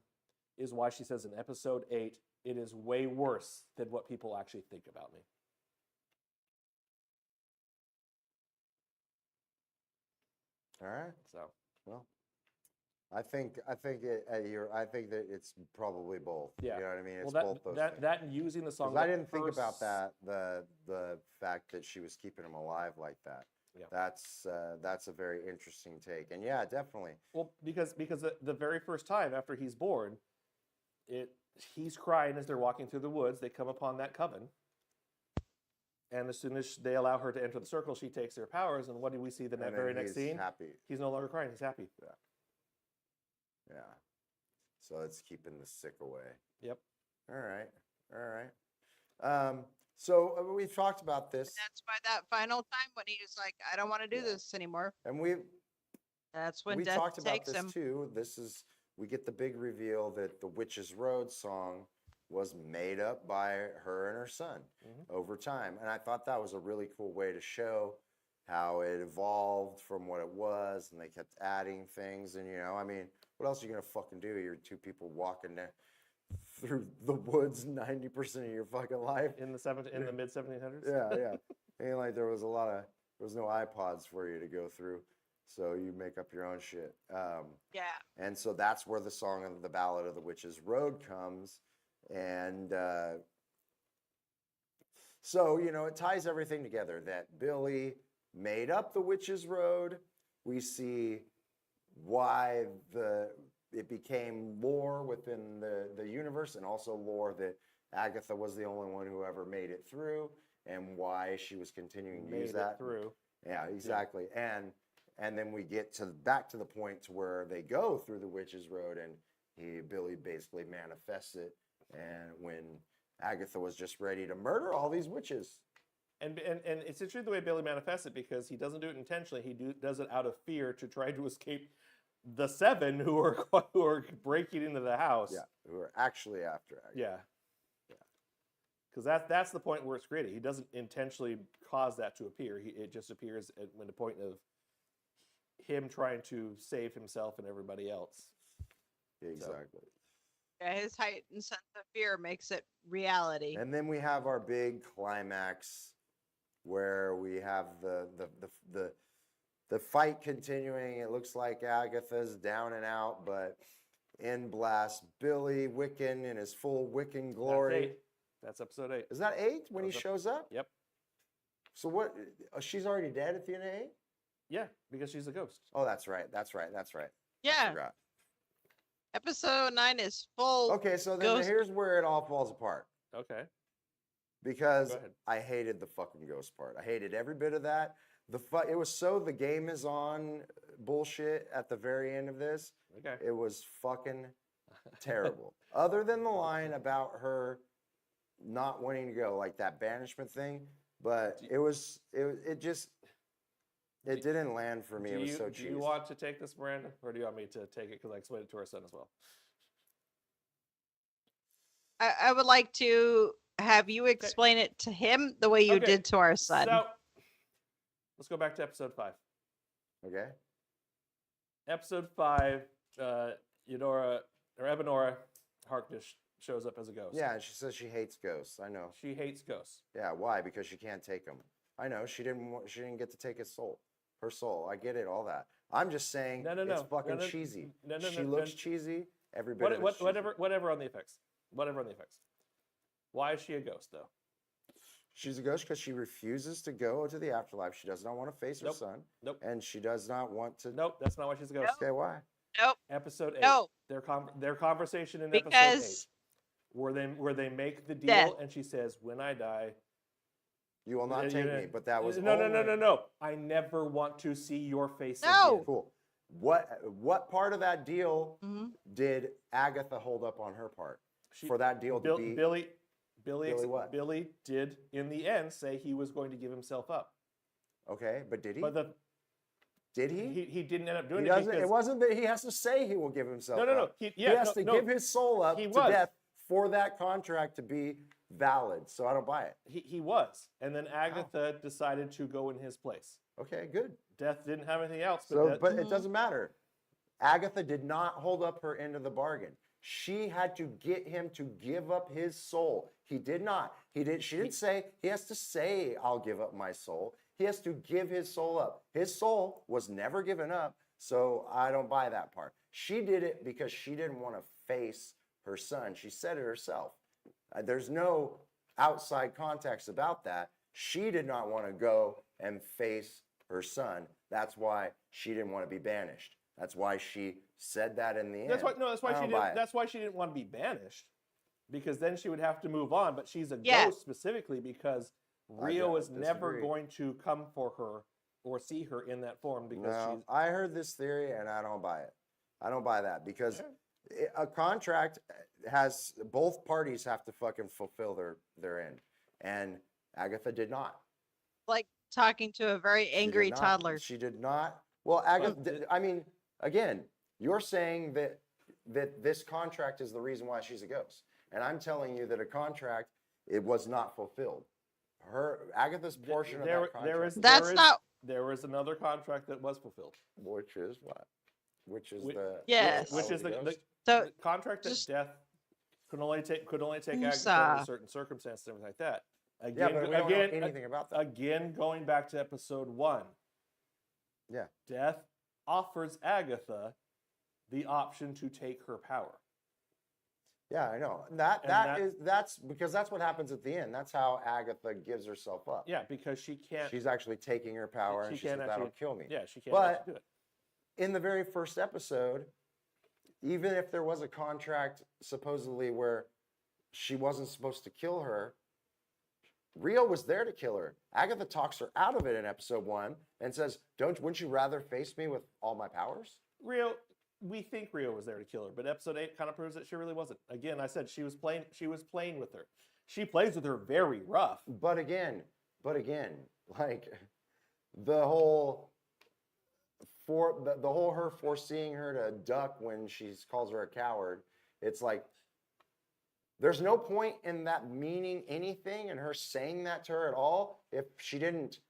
S1: is why she says in episode 8, it is way worse than what people actually think about me.
S2: All right.
S1: So,
S2: well, I think that it's probably both.
S1: Yeah.
S2: You know what I mean? It's both those things.
S1: That and using the song.
S2: I didn't think about that. The fact that she was keeping him alive like that. Yeah. That's a very interesting take. And yeah, definitely.
S1: Well, because the very first time after he's born, he's crying as they're walking through the woods. They come upon that coven. And as soon as they allow her to enter the circle, she takes their powers. And what do we see the very next scene?
S2: Happy.
S1: He's no longer crying. He's happy.
S2: Yeah. So it's keeping the sick away.
S1: Yep.
S2: All right. So we talked about this.
S3: And that's why that final time when he was like, I don't want to do this anymore.
S2: And
S3: that's when death
S2: talked about
S3: takes
S2: this
S3: him.
S2: too. We get the big reveal that the Witch's Road song was made up by her and her son over time. And I thought that was a really cool way to show how it evolved from what it was, and they kept adding things. And, I mean, what else are you going to fucking do? You're two people walking through the woods 90% of your fucking life.
S1: In the mid 1700s?
S2: Yeah. Ain't like there was no iPods for you to go through. So you make up your own shit. And so that's where the song of the Ballad of the Witch's Road comes. And So, it ties everything together that Billy made up the Witch's Road. We see why it became lore within the universe, and also lore that Agatha was the only one who ever made it through, and why she was continuing to use that
S1: through.
S2: Yeah, exactly. Yeah. And then we get back to the point to where they go through the Witch's Road, and Billy basically manifests it, and when Agatha was just ready to murder all these witches.
S1: And it's interesting the way Billy manifests it, because he doesn't do it intentionally. He does it out of fear to try to escape the 7 who are breaking into the house.
S2: Yeah, who are actually after Agatha.
S1: Yeah. Because that's the point where it's created. He doesn't intentionally cause that to appear. It just appears when the point of him trying to save himself and everybody else.
S2: Exactly.
S3: Yeah, his heightened sense of fear makes it reality.
S2: And then we have our big climax where we have the fight continuing. It looks like Agatha's down and out, but in blasts Billy Wiccan in his full Wiccan glory.
S1: That's episode 8.
S2: Is that 8 when he shows up?
S1: Yep.
S2: So what? She's already dead at the end of 8?
S1: Yeah, because she's a ghost.
S2: Oh, that's right. I
S3: Yeah.
S2: forgot.
S3: Episode 9 is full.
S2: Okay, so then
S3: ghost.
S2: here's where it all falls apart.
S1: Okay.
S2: Because
S1: Go ahead.
S2: I hated the fucking ghost part. I hated every bit of that. It was so the game is on bullshit at the very end of this.
S1: Okay.
S2: It was fucking terrible. Other than the line about her not wanting to go, like that banishment thing, but it didn't land for me. It was so cheesy.
S1: Do you want to take this, Brandon, or do you want me to take it because I explained it to our son as well?
S3: I would like to have you explain it to him the way you did to our son.
S1: So let's go back to episode 5.
S2: Okay.
S1: Episode 5, Ebenora Harkness shows up as a ghost.
S2: Yeah, and she says she hates ghosts. I know.
S1: She hates ghosts.
S2: Yeah, why? Because she can't take them. I know. She didn't get to take his soul. Her soul. I get it, all that. I'm just saying it's fucking cheesy. She looks cheesy. Every bit of it's cheesy.
S1: Whatever on the effects. Whatever on the effects. Why is she a ghost, though?
S2: She's a ghost because she refuses to go to the afterlife. She does not want to face her son.
S1: Nope.
S2: And she does not want to.
S1: Nope, that's not why she's a ghost.
S2: Okay, why?
S3: Nope.
S1: Episode 8.
S3: No.
S1: Their conversation in episode 8. Where they make the deal,
S3: Death.
S1: and she says, "When I die,
S2: You will not take me." But that was
S1: no. I never want to see your face
S3: No.
S1: again.
S2: Cool. What part of that deal did Agatha hold up on her part for that deal to be?
S1: Billy did in the end say he was going to give himself up.
S2: Okay, but did he?
S1: But
S2: did he?
S1: He didn't end up doing
S2: He
S1: it.
S2: doesn't. It wasn't that he has to say he will give himself up.
S1: No.
S2: He has to give his soul up to death for that contract to be valid. So I don't buy it.
S1: He was, and then Agatha decided to go in his place.
S2: Okay, good.
S1: Death didn't have anything else.
S2: But it doesn't matter. Agatha did not hold up her end of the bargain. She had to get him to give up his soul. He did not. She didn't say, he has to say, I'll give up my soul. He has to give his soul up. His soul was never given up, so I don't buy that part. She did it because she didn't want to face her son. She said it herself. There's no outside context about that. She did not want to go and face her son. That's why she didn't want to be banished. That's why she said that in the end.
S1: That's why she didn't want to be banished, because then she would have to move on. But she's a ghost specifically because Rio is never going to come for her or see her in that form because
S2: I heard this theory and I don't buy it. I don't buy that because a contract has both parties have to fucking fulfill their end, and Agatha did not.
S3: Like talking to a very angry toddler.
S2: She did not. Well, Agatha. I mean, again, you're saying that this contract is the reason why she's a ghost, and I'm telling you that a contract it was not fulfilled. Agatha's portion of that contract.
S1: There was another contract that was fulfilled.
S2: Which is what? Which is
S1: the contract that death could only take Agatha under certain circumstances and everything like that. Again,
S2: but we don't know anything about that.
S1: Again, going back to episode 1.
S2: Yeah.
S1: Death offers Agatha the option to take her power.
S2: Yeah, I know.
S1: And
S2: That's because that's what happens at the end. That's how Agatha gives herself up.
S1: Yeah, because she can't.
S2: She's actually taking her power, and she says, "That'll kill me."
S1: Yeah, she can't
S2: But
S1: actually do it.
S2: in the very first episode, even if there was a contract supposedly where she wasn't supposed to kill her, Rio was there to kill her. Agatha talks her out of it in episode 1 and says, wouldn't you rather face me with all my powers?
S1: We think Rio was there to kill her, but episode 8 kind of proves that she really wasn't. Again, I said she was playing with her. She plays with her very rough.
S2: But again, like the whole her foreseeing her to duck when she calls her a coward, it's like there's no point in that meaning anything and her saying that to her at all if she didn't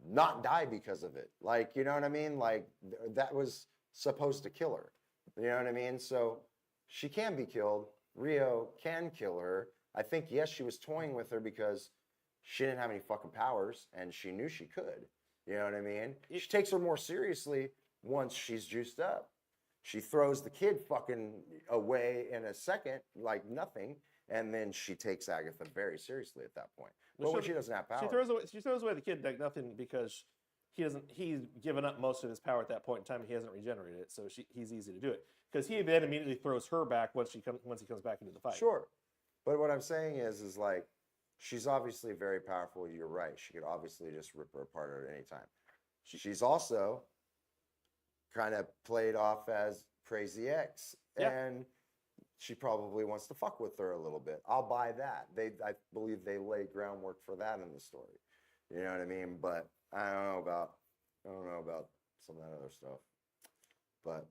S2: not die because of it. Like, you know what I mean? Like that was supposed to kill her. You know what I mean? So she can be killed. Rio can kill her. I think, yes, she was toying with her because she didn't have any fucking powers and she knew she could. You know what I mean? She takes her more seriously once she's juiced up. She throws the kid fucking away in a second, like nothing, and then she takes Agatha very seriously at that point. But when she doesn't have power,
S1: she throws away the kid like nothing because he's given up most of his power at that point in time. And he hasn't regenerated it, so he's easy to do it because he then immediately throws her back once he comes back into the fight.
S2: Sure, but what I'm saying is like she's obviously very powerful. You're right. She could obviously just rip her apart at any time. She's also kind of played off as crazy ex, and she probably wants to fuck with her a little bit. I'll buy that. I believe they lay groundwork for that in the story. You know what I mean? But I don't know about some of that other stuff. But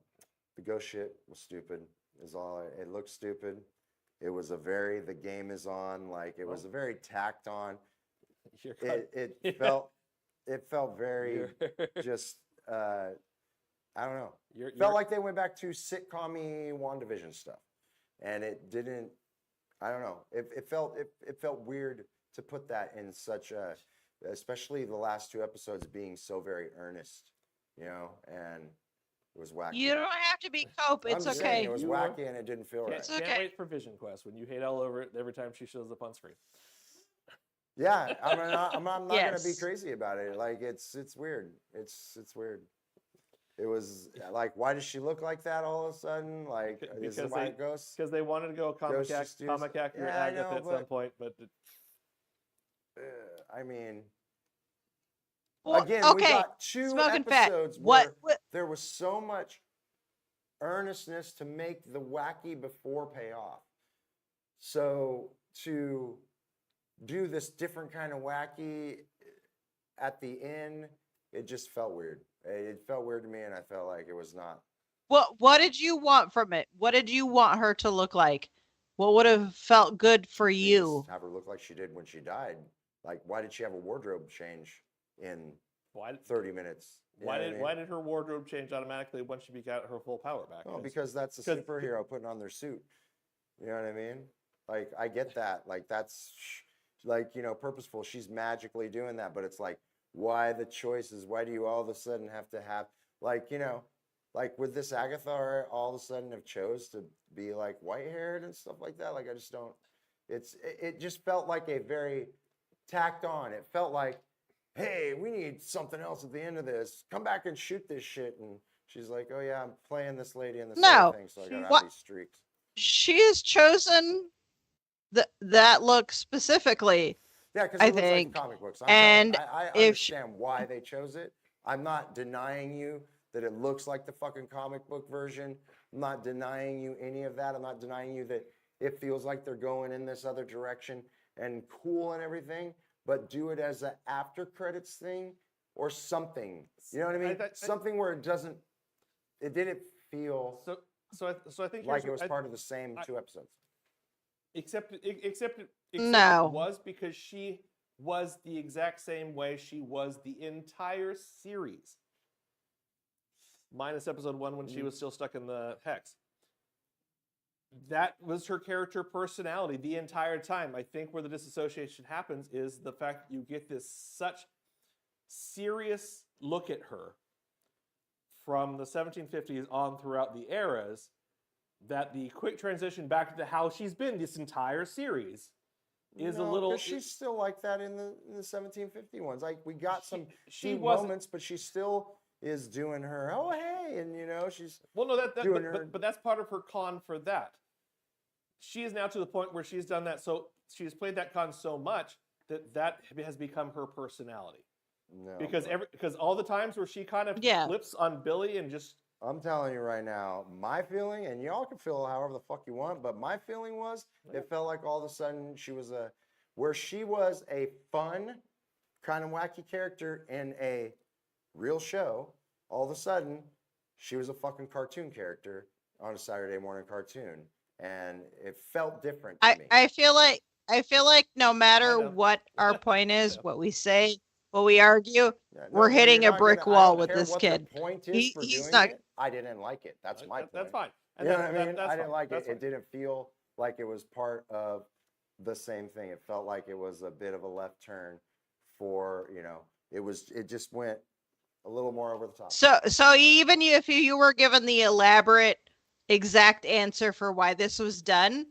S2: the ghost shit was stupid. It looked stupid. It was the game is on. Like it was a very tacked on. It felt very just. I don't know. Felt like they went back to sitcom-y WandaVision stuff, and it didn't. I don't know. It felt weird to put that in such a, especially the last 2 episodes being so very earnest, you know, and it was wacky.
S3: You don't have to be Kopp. It's
S2: I'm just
S3: okay.
S2: saying, it was wacky and it didn't feel right.
S3: It's okay.
S1: Can't wait for Vision Quest when you hate all over it every time she shows up on screen.
S2: Yeah, I'm not gonna be
S3: Yes.
S2: crazy about it. Like it's weird. It's weird. It was like, why does she look like that all of a sudden? Like, is it why it goes?
S1: Because they wanted to go comic accurate Agatha at some point, but
S2: I mean,
S3: Well,
S2: again, we
S3: okay.
S2: got 2
S3: Smoking fat.
S2: episodes
S3: What?
S2: where there was so much earnestness to make the wacky before pay off. So to do this different kind of wacky at the end, it just felt weird. It felt weird to me, and I felt like it was not.
S3: What did you want from it? What did you want her to look like? What would have felt good for you?
S2: Just have her look like she did when she died. Like, why did she have a wardrobe change in 30 minutes?
S1: Why did her wardrobe change automatically once she got her full power back?
S2: Oh, because that's a superhero putting on their suit. You know what I mean? Like, I get that. Like, that's like, you know, purposeful. She's magically doing that, but it's like, why the choices? Why do you all of a sudden have to have, like, you know, like with this Agatha, all of a sudden have chose to be like white haired and stuff like that? Like, I just don't. It just felt like a very tacked on. It felt like, hey, we need something else at the end of this. Come back and shoot this shit. And she's like, oh yeah, I'm playing this lady in this other thing, so I gotta have these streaks.
S3: She has chosen that look specifically.
S2: Yeah, because it looks like comic books. I understand why they chose it. I'm not denying you that it looks like the fucking comic book version. I'm not denying you any of that. I'm not denying you that it feels like they're going in this other direction and cool and everything, but do it as an after credits thing or something. You know what I mean? Something where it didn't feel
S1: so I think
S2: like it was part of the same 2 episodes.
S1: Except
S3: No.
S1: it was because she was the exact same way she was the entire series. Minus episode 1 when she was still stuck in the hex. That was her character personality the entire time. I think where the disassociation happens is the fact that you get this such serious look at her from the 1750s on throughout the eras that the quick transition back to how she's been this entire series is a little.
S2: 'cause she's still like that in the 1750 ones. Like we got some
S1: she
S2: deep
S1: wasn't-
S2: moments, but she still is doing her. Oh hey, and she's
S1: Well, no,
S2: doing her-
S1: but that's part of her con for that. She is now to the point where she's done that. So she's played that con so much that has become her personality.
S2: no.
S1: Because all the times where she kind of
S3: Yeah.
S1: flips on Billy and just
S2: I'm telling you right now, my feeling, and y'all can feel however the fuck you want, but my feeling was it felt like all of a sudden she was where she was a fun, kind of wacky character in a real show, all of a sudden she was a fucking cartoon character on a Saturday morning cartoon. And it felt different to me.
S3: I feel like no matter
S1: know.
S3: what our point is,
S1: know.
S3: what we say, what we argue,
S2: Yeah,
S3: we're
S2: but
S3: hitting
S2: you're
S3: a
S2: not
S3: brick
S2: gonna- I
S3: wall
S2: don't
S3: with
S2: care
S3: this
S2: what
S3: kid.
S2: The point is for
S3: He's
S2: doing
S3: not.
S2: it. I didn't like it. That's my point.
S1: That's fine. And
S2: You know what I mean?
S1: that's
S2: I didn't
S1: fine.
S2: like it.
S1: That's
S2: It
S1: fine.
S2: didn't feel like it was part of the same thing. It felt like it was a bit of a left turn for, it just went a little more over the top.
S3: So even if you were given the elaborate, exact answer for why this was done,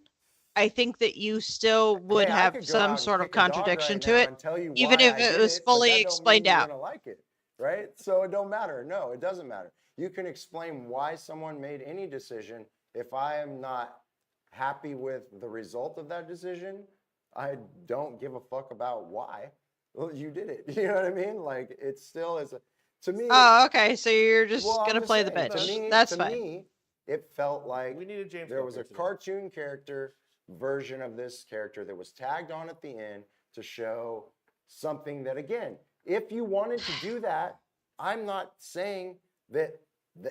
S3: I think that you still would
S2: Hey, I
S3: have
S2: could go
S3: some
S2: out and
S3: sort of
S2: kick a dog
S3: contradiction
S2: right
S3: to
S2: now
S3: it,
S2: and tell you
S3: even
S2: why
S3: if
S2: I
S3: it
S2: did
S3: was
S2: but
S3: fully
S2: that don't
S3: explained
S2: mean
S3: out.
S2: You're gonna like it, right? So it don't matter. No, it doesn't matter. You can explain why someone made any decision. If I am not happy with the result of that decision, I don't give a fuck about why. Well, you did it. You know what I mean? Like it still is to me.
S3: Oh, okay. So you're just
S2: well, I'm
S3: gonna
S2: just
S3: play the
S2: saying,
S3: bitch. That's
S2: to
S3: fine.
S2: me, it felt like
S1: We needed James.
S2: there was a
S1: Cook here today.
S2: cartoon character version of this character that was tagged on at the end to show something that, again, if you wanted to do that, I'm not saying that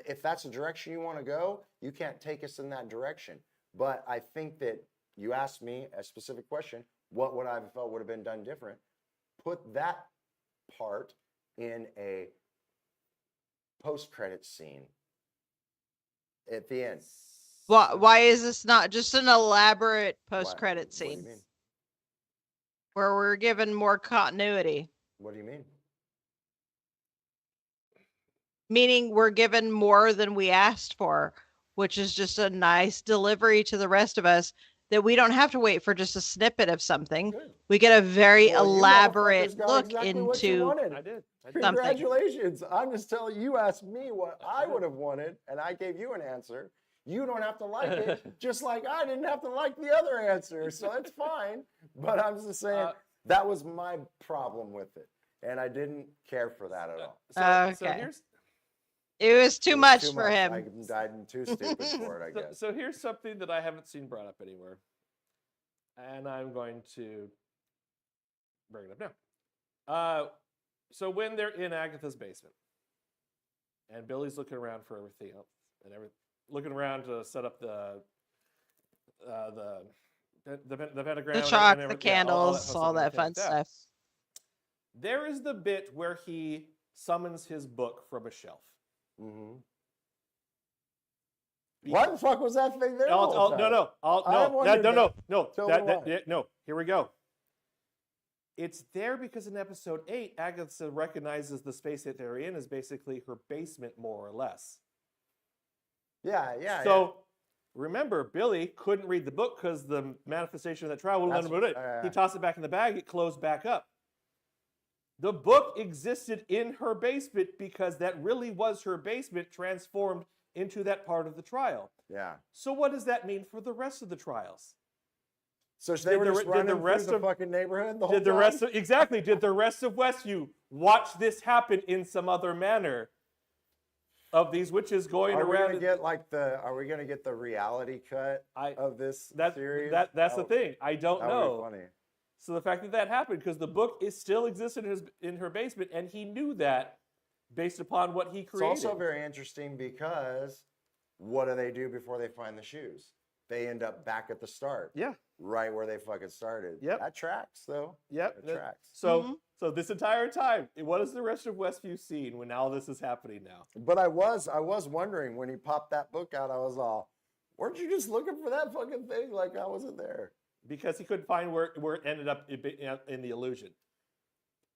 S2: if that's the direction you want to go, you can't take us in that direction. But I think that you asked me a specific question, what would I have felt would have been done different? Put that part in a post-credits scene at the end.
S3: Why is this not just an elaborate post-credit
S2: What do you
S3: scene
S2: mean?
S3: where we're given more continuity?
S2: What do you mean?
S3: Meaning we're given more than we asked for, which is just a nice delivery to the rest of us that we don't have to wait for just a snippet of something.
S2: Good.
S3: We get a very
S2: Well, you
S3: elaborate
S2: motherfuckers got
S3: look
S2: exactly what you
S3: into
S2: wanted.
S1: I did.
S3: something.
S2: Congratulations. I'm just telling you, asked me what I would have wanted, and I gave you an answer. You don't have to like it, just like I didn't have to like the other answer. So it's fine. But I'm just saying that was my problem with it. And I didn't care for that at all.
S1: So
S3: Okay.
S1: here's
S3: It was too
S2: It was
S3: much
S2: too
S3: for
S2: much.
S3: him.
S2: I'm too stupid for it, I guess.
S1: so here's something that I haven't seen brought up anywhere, and I'm going to bring it up now. So when they're in Agatha's basement, and Billy's looking around for everything else, and looking around to set up the pentagram,
S3: The chalk,
S1: and
S3: the
S1: everything, yeah,
S3: candles, all that
S1: everything
S3: fun
S1: like that.
S3: stuff.
S1: There is the bit where he summons his book from a shelf.
S2: Mm-hmm. Why the fuck was that thing there?
S1: No.
S2: Tell me why.
S1: No. Here we go. It's there because in episode 8, Agatha recognizes the space that they're in is basically her basement, more or less.
S2: Yeah.
S1: So remember, Billy couldn't read the book because the manifestation of that trial wouldn't let him read it. He tossed it back in the bag. It closed back up. The book existed in her basement because that really was her basement transformed into that part of the trial.
S2: Yeah.
S1: So what does that mean for the rest of the trials?
S2: So they were just running
S1: rest
S2: through the
S1: of-
S2: fucking neighborhood the whole
S1: Did the
S2: time?
S1: rest of did the rest of Westview watch this happen in some other manner? Of these witches going
S2: Are we
S1: around?
S2: gonna get like are we gonna get the reality cut of this series?
S1: That's the thing. I don't
S2: That
S1: know.
S2: would be funny.
S1: So the fact that happened because the book still existed in her basement, and he knew that based upon what he created.
S2: It's also very interesting because what do they do before they find the shoes? They end up back at the start.
S1: Yeah.
S2: Right where they fucking started.
S1: Yep.
S2: That tracks though.
S1: Yep.
S2: That tracks.
S1: So so this entire time, what is the rest of Westview seen when all this is happening now?
S2: But I was wondering when he popped that book out, I was all, weren't you just looking for that fucking thing? Like I wasn't there.
S1: Because he couldn't find where it ended up in the illusion.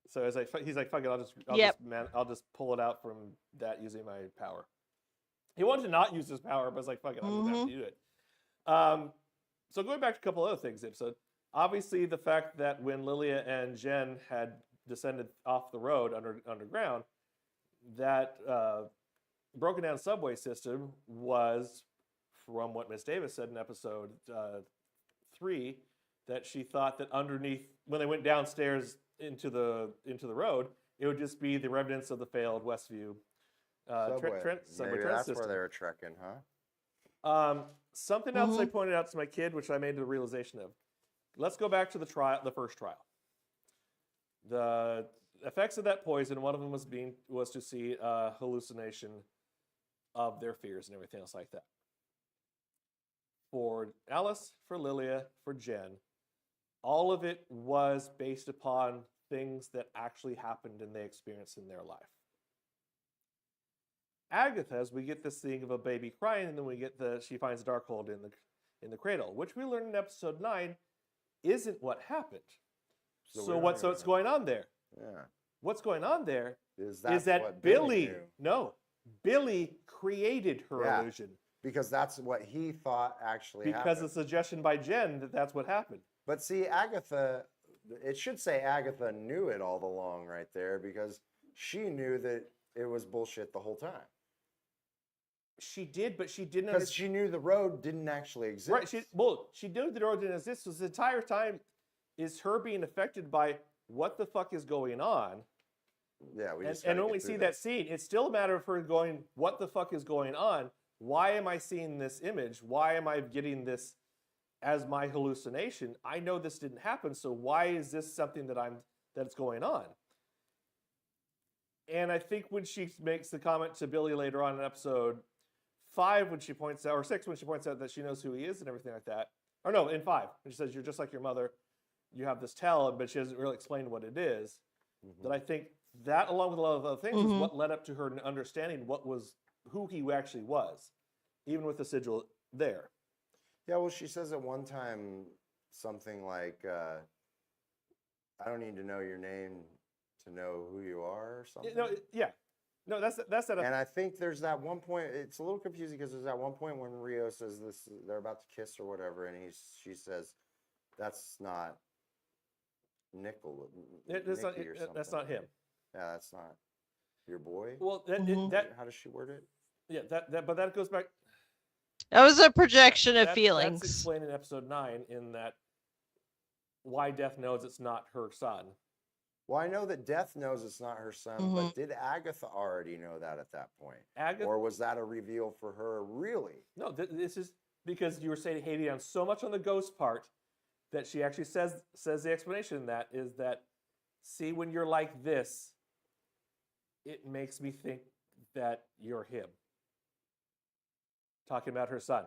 S1: So he's like, fuck it, I'll just pull it out from that using my power. He wanted to not use his power, but it's like, fuck it, I'll just have to do it. So going back to a couple other things, episode. Obviously, the fact that when Lilia and Jen had descended off the road underground, that broken down subway system was, from what Miss Davis said in episode 3, that she thought that underneath, when they went downstairs into the road, it would just be the remnants of the failed Westview subway
S2: Maybe that's
S1: system.
S2: where they were trekking, huh?
S1: Something else I pointed out to my kid, which I made the realization of. Let's go back to the first trial. The effects of that poison, one of them was to see a hallucination of their fears and everything else like that. For Alice, for Lilia, for Jen, all of it was based upon things that actually happened and they experienced in their life. Agatha, as we get this thing of a baby crying, and then we get she finds the Darkhold in the cradle, which we learned in episode 9 isn't what happened. So what's going on there?
S2: Yeah.
S1: What's going on there
S2: is
S1: that
S2: what
S1: Billy
S2: knew.
S1: Billy created her illusion.
S2: Because that's what he thought actually happened.
S1: Because of suggestion by Jen that's what happened.
S2: But see, Agatha, it should say Agatha knew it all along right there, because she knew that it was bullshit the whole time.
S1: She did, but she didn't.
S2: Because she knew the road didn't actually exist.
S1: Right. She knew the road didn't exist. So the entire time is her being affected by what the fuck is going on.
S2: Yeah, we just
S1: and when we see that scene, it's still a matter of her going, what the fuck is going on? Why am I seeing this image? Why am I getting this as my hallucination? I know this didn't happen, so why is this something that's going on? And I think when she makes the comment to Billy later on in episode 5, when she points out, or 6, when she points out that she knows who he is and everything like that. Or no, in 5, when she says, you're just like your mother, you have this talent, but she doesn't really explain what it is. That I think that, along with a lot of other things, is what led up to her understanding who he actually was, even with the sigil there.
S2: Yeah, well, she says at one time something like, I don't need to know your name to know who you are, or something.
S1: No, that's that.
S2: And I think there's that one point, it's a little confusing, because there's that one point when Rio says this, they're about to kiss or whatever, and she says, that's not Nickel.
S1: That's not him.
S2: Yeah, that's not your boy.
S1: Well,
S2: how does she word it?
S1: Yeah, but that goes back.
S3: That was a projection of feelings.
S1: That's explained in episode 9, in that why Death knows it's not her son.
S2: Well, I know that Death knows it's not her son, but did Agatha already know that at that point? Or was that a reveal for her, really?
S1: No, this is because you were saying hating on so much on the ghost part that she actually says the explanation in that is that, see, when you're like this, it makes me think that you're him. Talking about her son.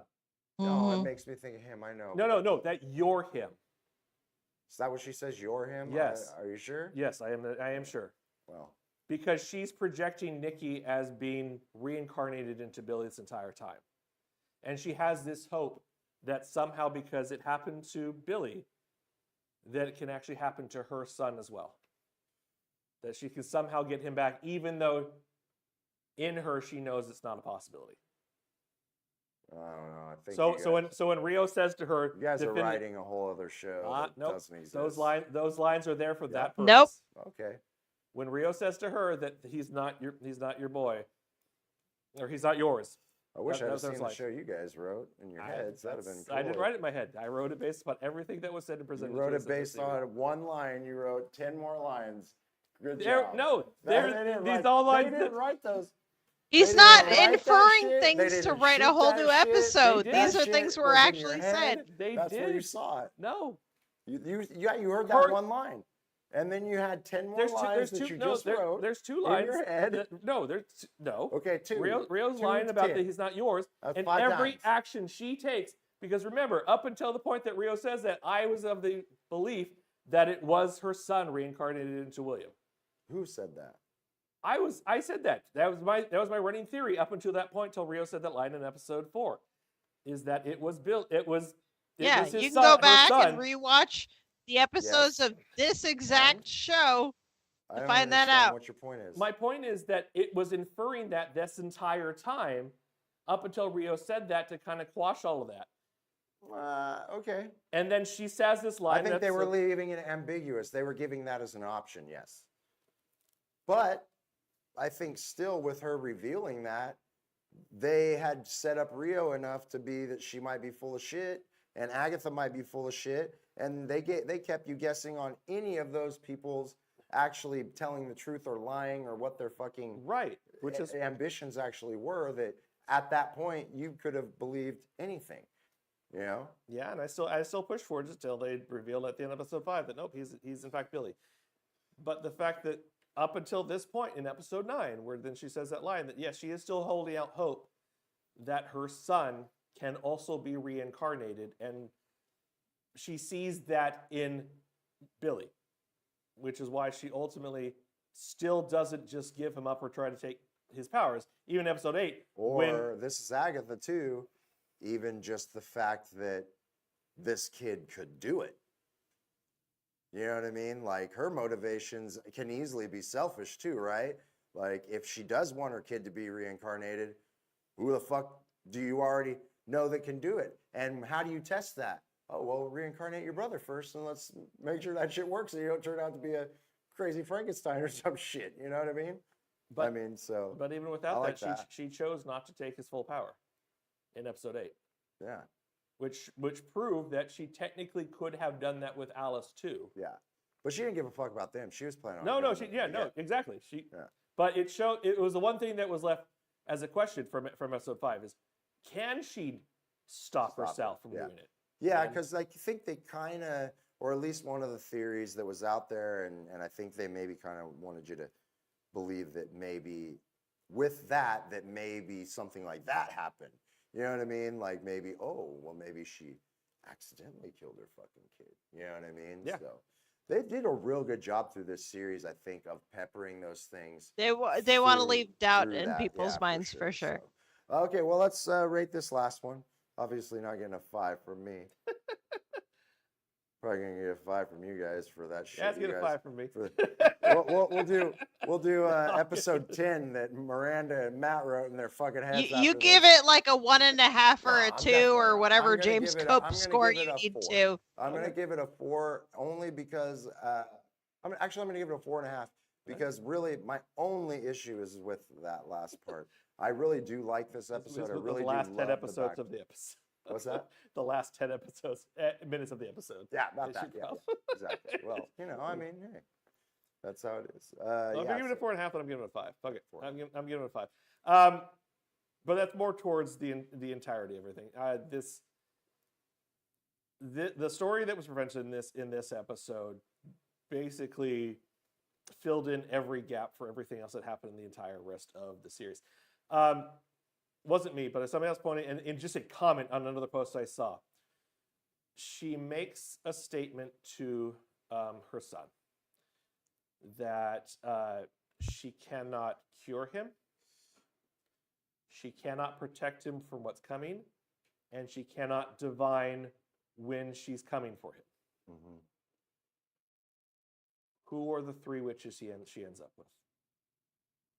S2: No, it makes me think of him, I know.
S1: No, that you're him.
S2: Is that what she says, you're him?
S1: Yes.
S2: Are you sure?
S1: Yes, I am sure.
S2: Well.
S1: Because she's projecting Nikki as being reincarnated into Billy this entire time. And she has this hope that somehow, because it happened to Billy, that it can actually happen to her son as well. That she can somehow get him back, even though in her she knows it's not a possibility.
S2: I don't know. I think
S1: so when Rio says to her,
S2: you guys are writing a whole other show.
S1: Nope. Those lines are there for that purpose.
S3: Nope.
S2: Okay.
S1: When Rio says to her that he's not your boy, or he's not yours.
S2: I wish I'd seen the show you guys wrote in your heads. That'd have been cool.
S1: I didn't write it in my head. I wrote it based upon everything that was said and presented.
S2: You wrote it based on one line. You wrote 10 more lines. Good
S1: job. No, these all lines.
S2: They didn't write those.
S3: He's not inferring things to write a whole new episode. These are things were actually said.
S2: That's where you saw it.
S1: No.
S2: You heard that one line. And then you had 10 more lines that you just wrote.
S1: There's 2 lines.
S2: In your head.
S1: No.
S2: Okay, 2.
S1: Rio's line about that he's not yours.
S2: That's
S1: and
S2: 5
S1: every
S2: times.
S1: action she takes, because remember, up until the point that Rio says that, I was of the belief that it was her son reincarnated into William.
S2: Who said that?
S1: I said that. That was my running theory up until that point, till Rio said that line in episode 4. Is that it was Bill? It was
S3: you
S1: his
S3: can
S1: son,
S3: go back
S1: son.
S3: and rewatch the episodes of this exact show to find that out.
S2: What your point is?
S1: My point is that it was inferring that this entire time, up until Rio said that, to kind of quash all of that.
S2: Okay.
S1: And then she says this line.
S2: I think they
S1: that's
S2: were leaving it ambiguous. They were giving that as an option, yes. But I think still with her revealing that, they had set up Rio enough to be that she might be full of shit and Agatha might be full of shit. And they kept you guessing on any of those people's actually telling the truth or lying or what their fucking
S1: right, which is
S2: ambitions actually were, that at that point you could have believed anything. You know?
S1: yeah, and I still push for it until they revealed at the end of episode 5 that nope, he's in fact Billy. But the fact that up until this point in episode 9, where then she says that line that yes, she is still holding out hope that her son can also be reincarnated, and she sees that in Billy, which is why she ultimately still doesn't just give him up or try to take his powers. Even in episode 8,
S2: or this is Agatha too. Even just the fact that this kid could do it. You know what I mean? Like, her motivations can easily be selfish too, right? Like, if she does want her kid to be reincarnated, who the fuck do you already know that can do it? And how do you test that? Oh, well, reincarnate your brother first and let's make sure that shit works so you don't turn out to be a crazy Frankenstein or some shit. You know what I mean?
S1: But,
S2: I mean, so.
S1: But even without
S2: like
S1: that, she chose not to take his full power in episode 8.
S2: Yeah.
S1: Which proved that she technically could have done that with Alice too.
S2: Yeah. But she didn't give a fuck about them. She was planning on
S1: No,
S2: doing
S1: exactly.
S2: Yeah.
S1: But it was the one thing that was left as a question from episode 5 is, can she stop herself from doing it?
S2: Yeah, because I think they kind of, or at least one of the theories that was out there, and I think they maybe kind of wanted you to believe that maybe with that maybe something like that happened. You know what I mean? Like maybe, maybe she accidentally killed her fucking kid. You know what I mean?
S1: Yeah.
S2: So they did a real good job through this series, I think, of peppering those things.
S3: They want to leave doubt in
S2: that.
S3: people's minds for sure.
S2: So. Okay, well, let's rate this last one. Obviously not getting a 5 from me. Probably gonna get a 5 from you guys for that shit.
S1: Yeah, it's get a 5 from me.
S2: We'll do episode 10 that Miranda and Matt wrote in their fucking heads.
S3: You give it like a 1.5 or a 2 or whatever James Kopp score you need to.
S2: I'm gonna give it a 4 only because I'm gonna give it a 4.5 because really my only issue is with that last part. I really do like this episode. I really do love the last 10
S1: episodes of the episode.
S2: What's that?
S1: The last 10 minutes of the episode.
S2: Yeah, about that. Yeah, exactly. Well, I mean, hey, that's how it is.
S1: I'm giving it a 4.5, but I'm giving it a 5. Fuck it. I'm giving it a 5. But that's more towards the entirety of everything. The story that was presented in this episode basically filled in every gap for everything else that happened in the entire rest of the series. Wasn't me, but somebody else pointed, and just a comment on another post I saw. She makes a statement to her son that she cannot cure him, she cannot protect him from what's coming, and she cannot divine when she's coming for him.
S2: Mm-hmm.
S1: Who are the 3 witches she ends up with?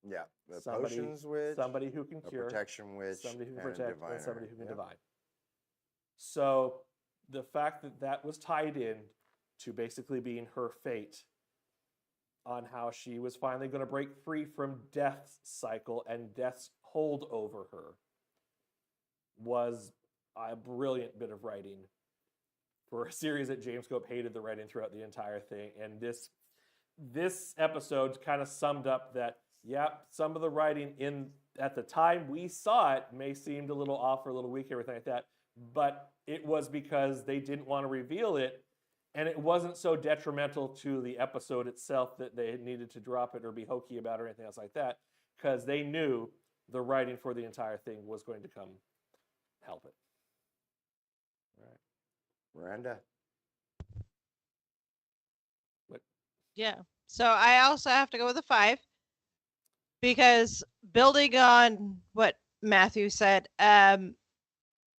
S2: Yeah, the potions witch,
S1: somebody who can cure,
S2: protection witch,
S1: somebody who can
S2: and
S1: protect,
S2: diviner.
S1: and somebody who can divine. So the fact that was tied in to basically being her fate on how she was finally going to break free from death's cycle and death's hold over her was a brilliant bit of writing for a series that James Kopp hated the writing throughout the entire thing. And this episode kind of summed up that, yeah, some of the writing at the time we saw it may seemed a little off or a little weak, everything like that, but it was because they didn't want to reveal it, and it wasn't so detrimental to the episode itself that they needed to drop it or be hokey about it or anything else like that, because they knew the writing for the entire thing was going to come help it.
S2: Right. Miranda?
S1: What?
S3: Yeah. So I also have to go with a 5 because building on what Matthew said,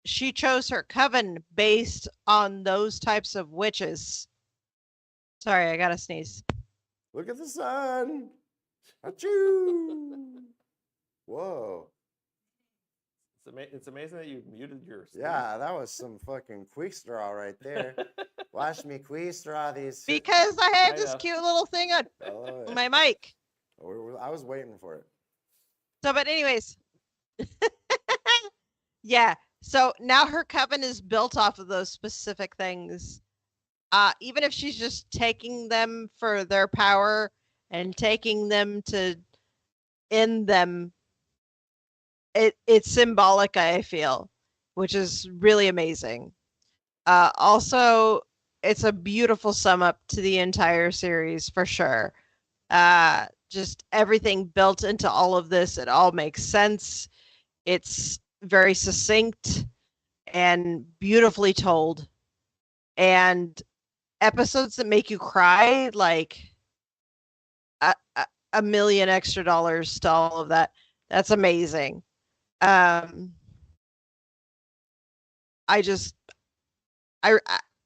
S3: she chose her coven based on those types of witches. Sorry, I gotta sneeze.
S2: Look at the sun. Achoo! Whoa.
S1: It's amazing that you muted your. Stream.
S2: Yeah, that was some fucking quick straw right there. Watch me quick straw these.
S3: Because I had
S1: I
S3: this
S1: know.
S3: cute little thing on
S2: I love it.
S3: my mic.
S2: I was waiting for it.
S3: So, but anyways, yeah. So now her coven is built off of those specific things. Even if she's just taking them for their power and taking them to end them, it's symbolic, I feel, which is really amazing. Also, it's a beautiful sum up to the entire series for sure. Just everything built into all of this, it all makes sense. It's very succinct and beautifully told. And episodes that make you cry, like a million extra dollars to all of that. That's amazing. I just, I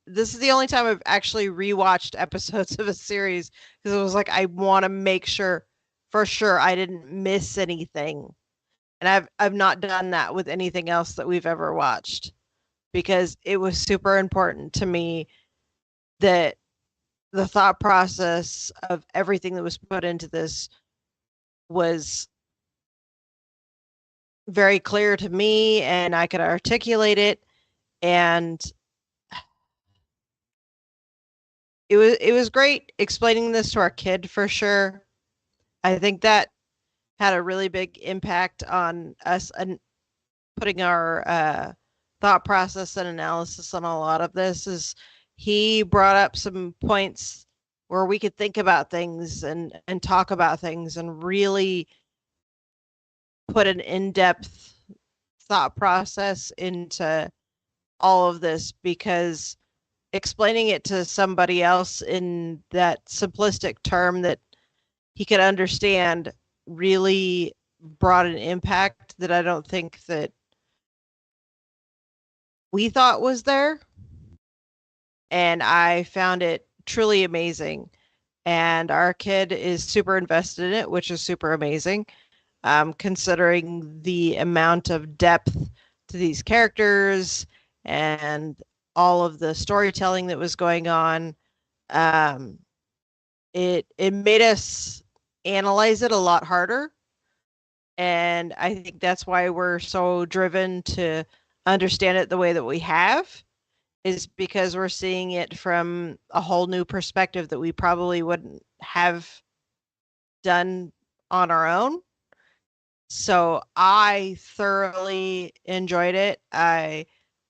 S3: this is the only time I've actually rewatched episodes of a series because it was like I want to make sure for sure I didn't miss anything. And I've not done that with anything else that we've ever watched because it was super important to me that the thought process of everything that was put into this was very clear to me and I could articulate it, and it was great explaining this to our kid for sure. I think that had a really big impact on us and putting our thought process and analysis on a lot of this. Is he brought up some points where we could think about things and talk about things and really put an in-depth thought process into all of this, because explaining it to somebody else in that simplistic term that he could understand really brought an impact that I don't think that we thought was there. And I found it truly amazing. And our kid is super invested in it, which is super amazing, considering the amount of depth to these characters and all of the storytelling that was going on. It made us analyze it a lot harder, and I think that's why we're so driven to understand it the way that we have, is because we're seeing it from a whole new perspective that we probably wouldn't have done on our own. So I thoroughly enjoyed it. I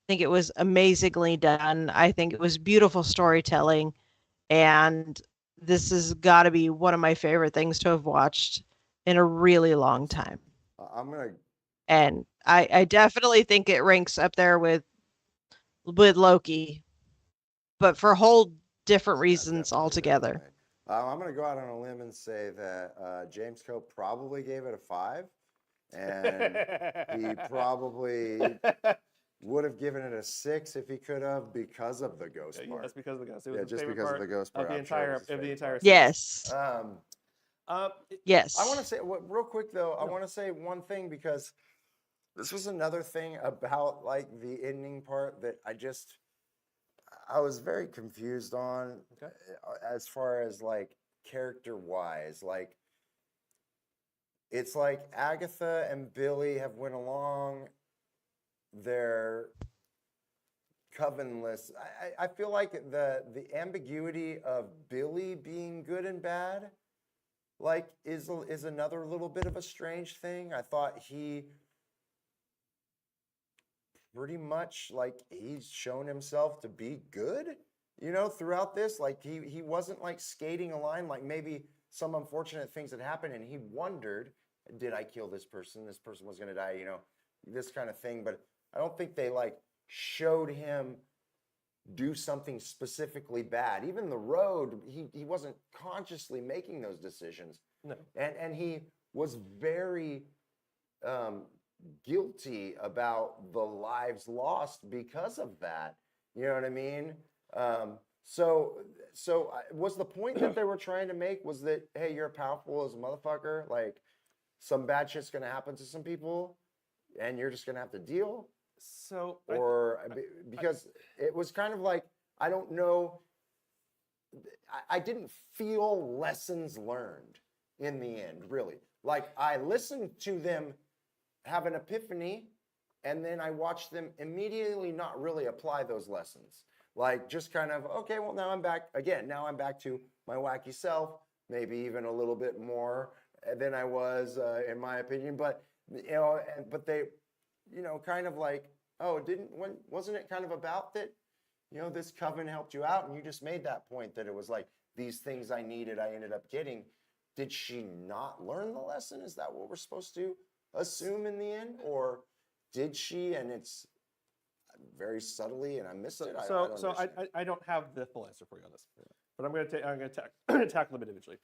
S3: think it was amazingly done. I think it was beautiful storytelling, and this has got to be one of my favorite things to have watched in a really long time.
S2: I'm gonna.
S3: And I definitely think it ranks up there with Loki, but for whole different reasons
S2: definitely,
S3: altogether.
S2: definitely. I'm gonna go out on a limb and say that James Kopp probably gave it a 5, and he probably would have given it a 6 if he could have, because of the ghost part.
S1: That's because of the ghost. It was
S2: Yeah,
S1: his
S2: just
S1: favorite
S2: because of
S1: part
S2: the ghost part.
S1: of the
S2: I'm sure it
S1: entire
S2: was his
S1: of the
S2: favorite
S1: entire
S2: part.
S3: Yes.
S2: Yes.
S3: Yes.
S2: I want to say real quick though. I want to say one thing, because this was another thing about like the ending part that I was very confused on.
S1: Okay.
S2: As far as like character wise, like it's like Agatha and Billy have went along their covenless. I feel like the ambiguity of Billy being good and bad, like, is another little bit of a strange thing. I thought he pretty much, like, he's shown himself to be good, throughout this. Like, he wasn't like skating a line, like maybe some unfortunate things had happened and he wondered, did I kill this person? This person was going to die, this kind of thing. But I don't think they like showed him do something specifically bad. Even the road, he wasn't consciously making those decisions.
S1: No.
S2: And he was very guilty about the lives lost because of that. You know what I mean? So was the point that they were trying to make was that, hey, you're powerful as a motherfucker, like some bad shit's gonna happen to some people? and you're just gonna have to deal,
S1: So
S2: or because it was kind of like, I don't know, I didn't feel lessons learned in the end, really. Like, I listened to them have an epiphany, and then I watched them immediately not really apply those lessons. Like, just kind of, okay, well, now I'm back again. Now I'm back to my wacky self, maybe even a little bit more than I was, in my opinion. But, but they, kind of like, oh, wasn't it kind of about that, this coven helped you out, and you just made that point that it was like, these things I needed, I ended up getting. Did she not learn the lesson? Is that what we're supposed to assume in the end? Or did she, and it's very subtly, and I missed it? I don't understand.
S1: I don't have the full answer for you on this, but I'm going to tackle them individually.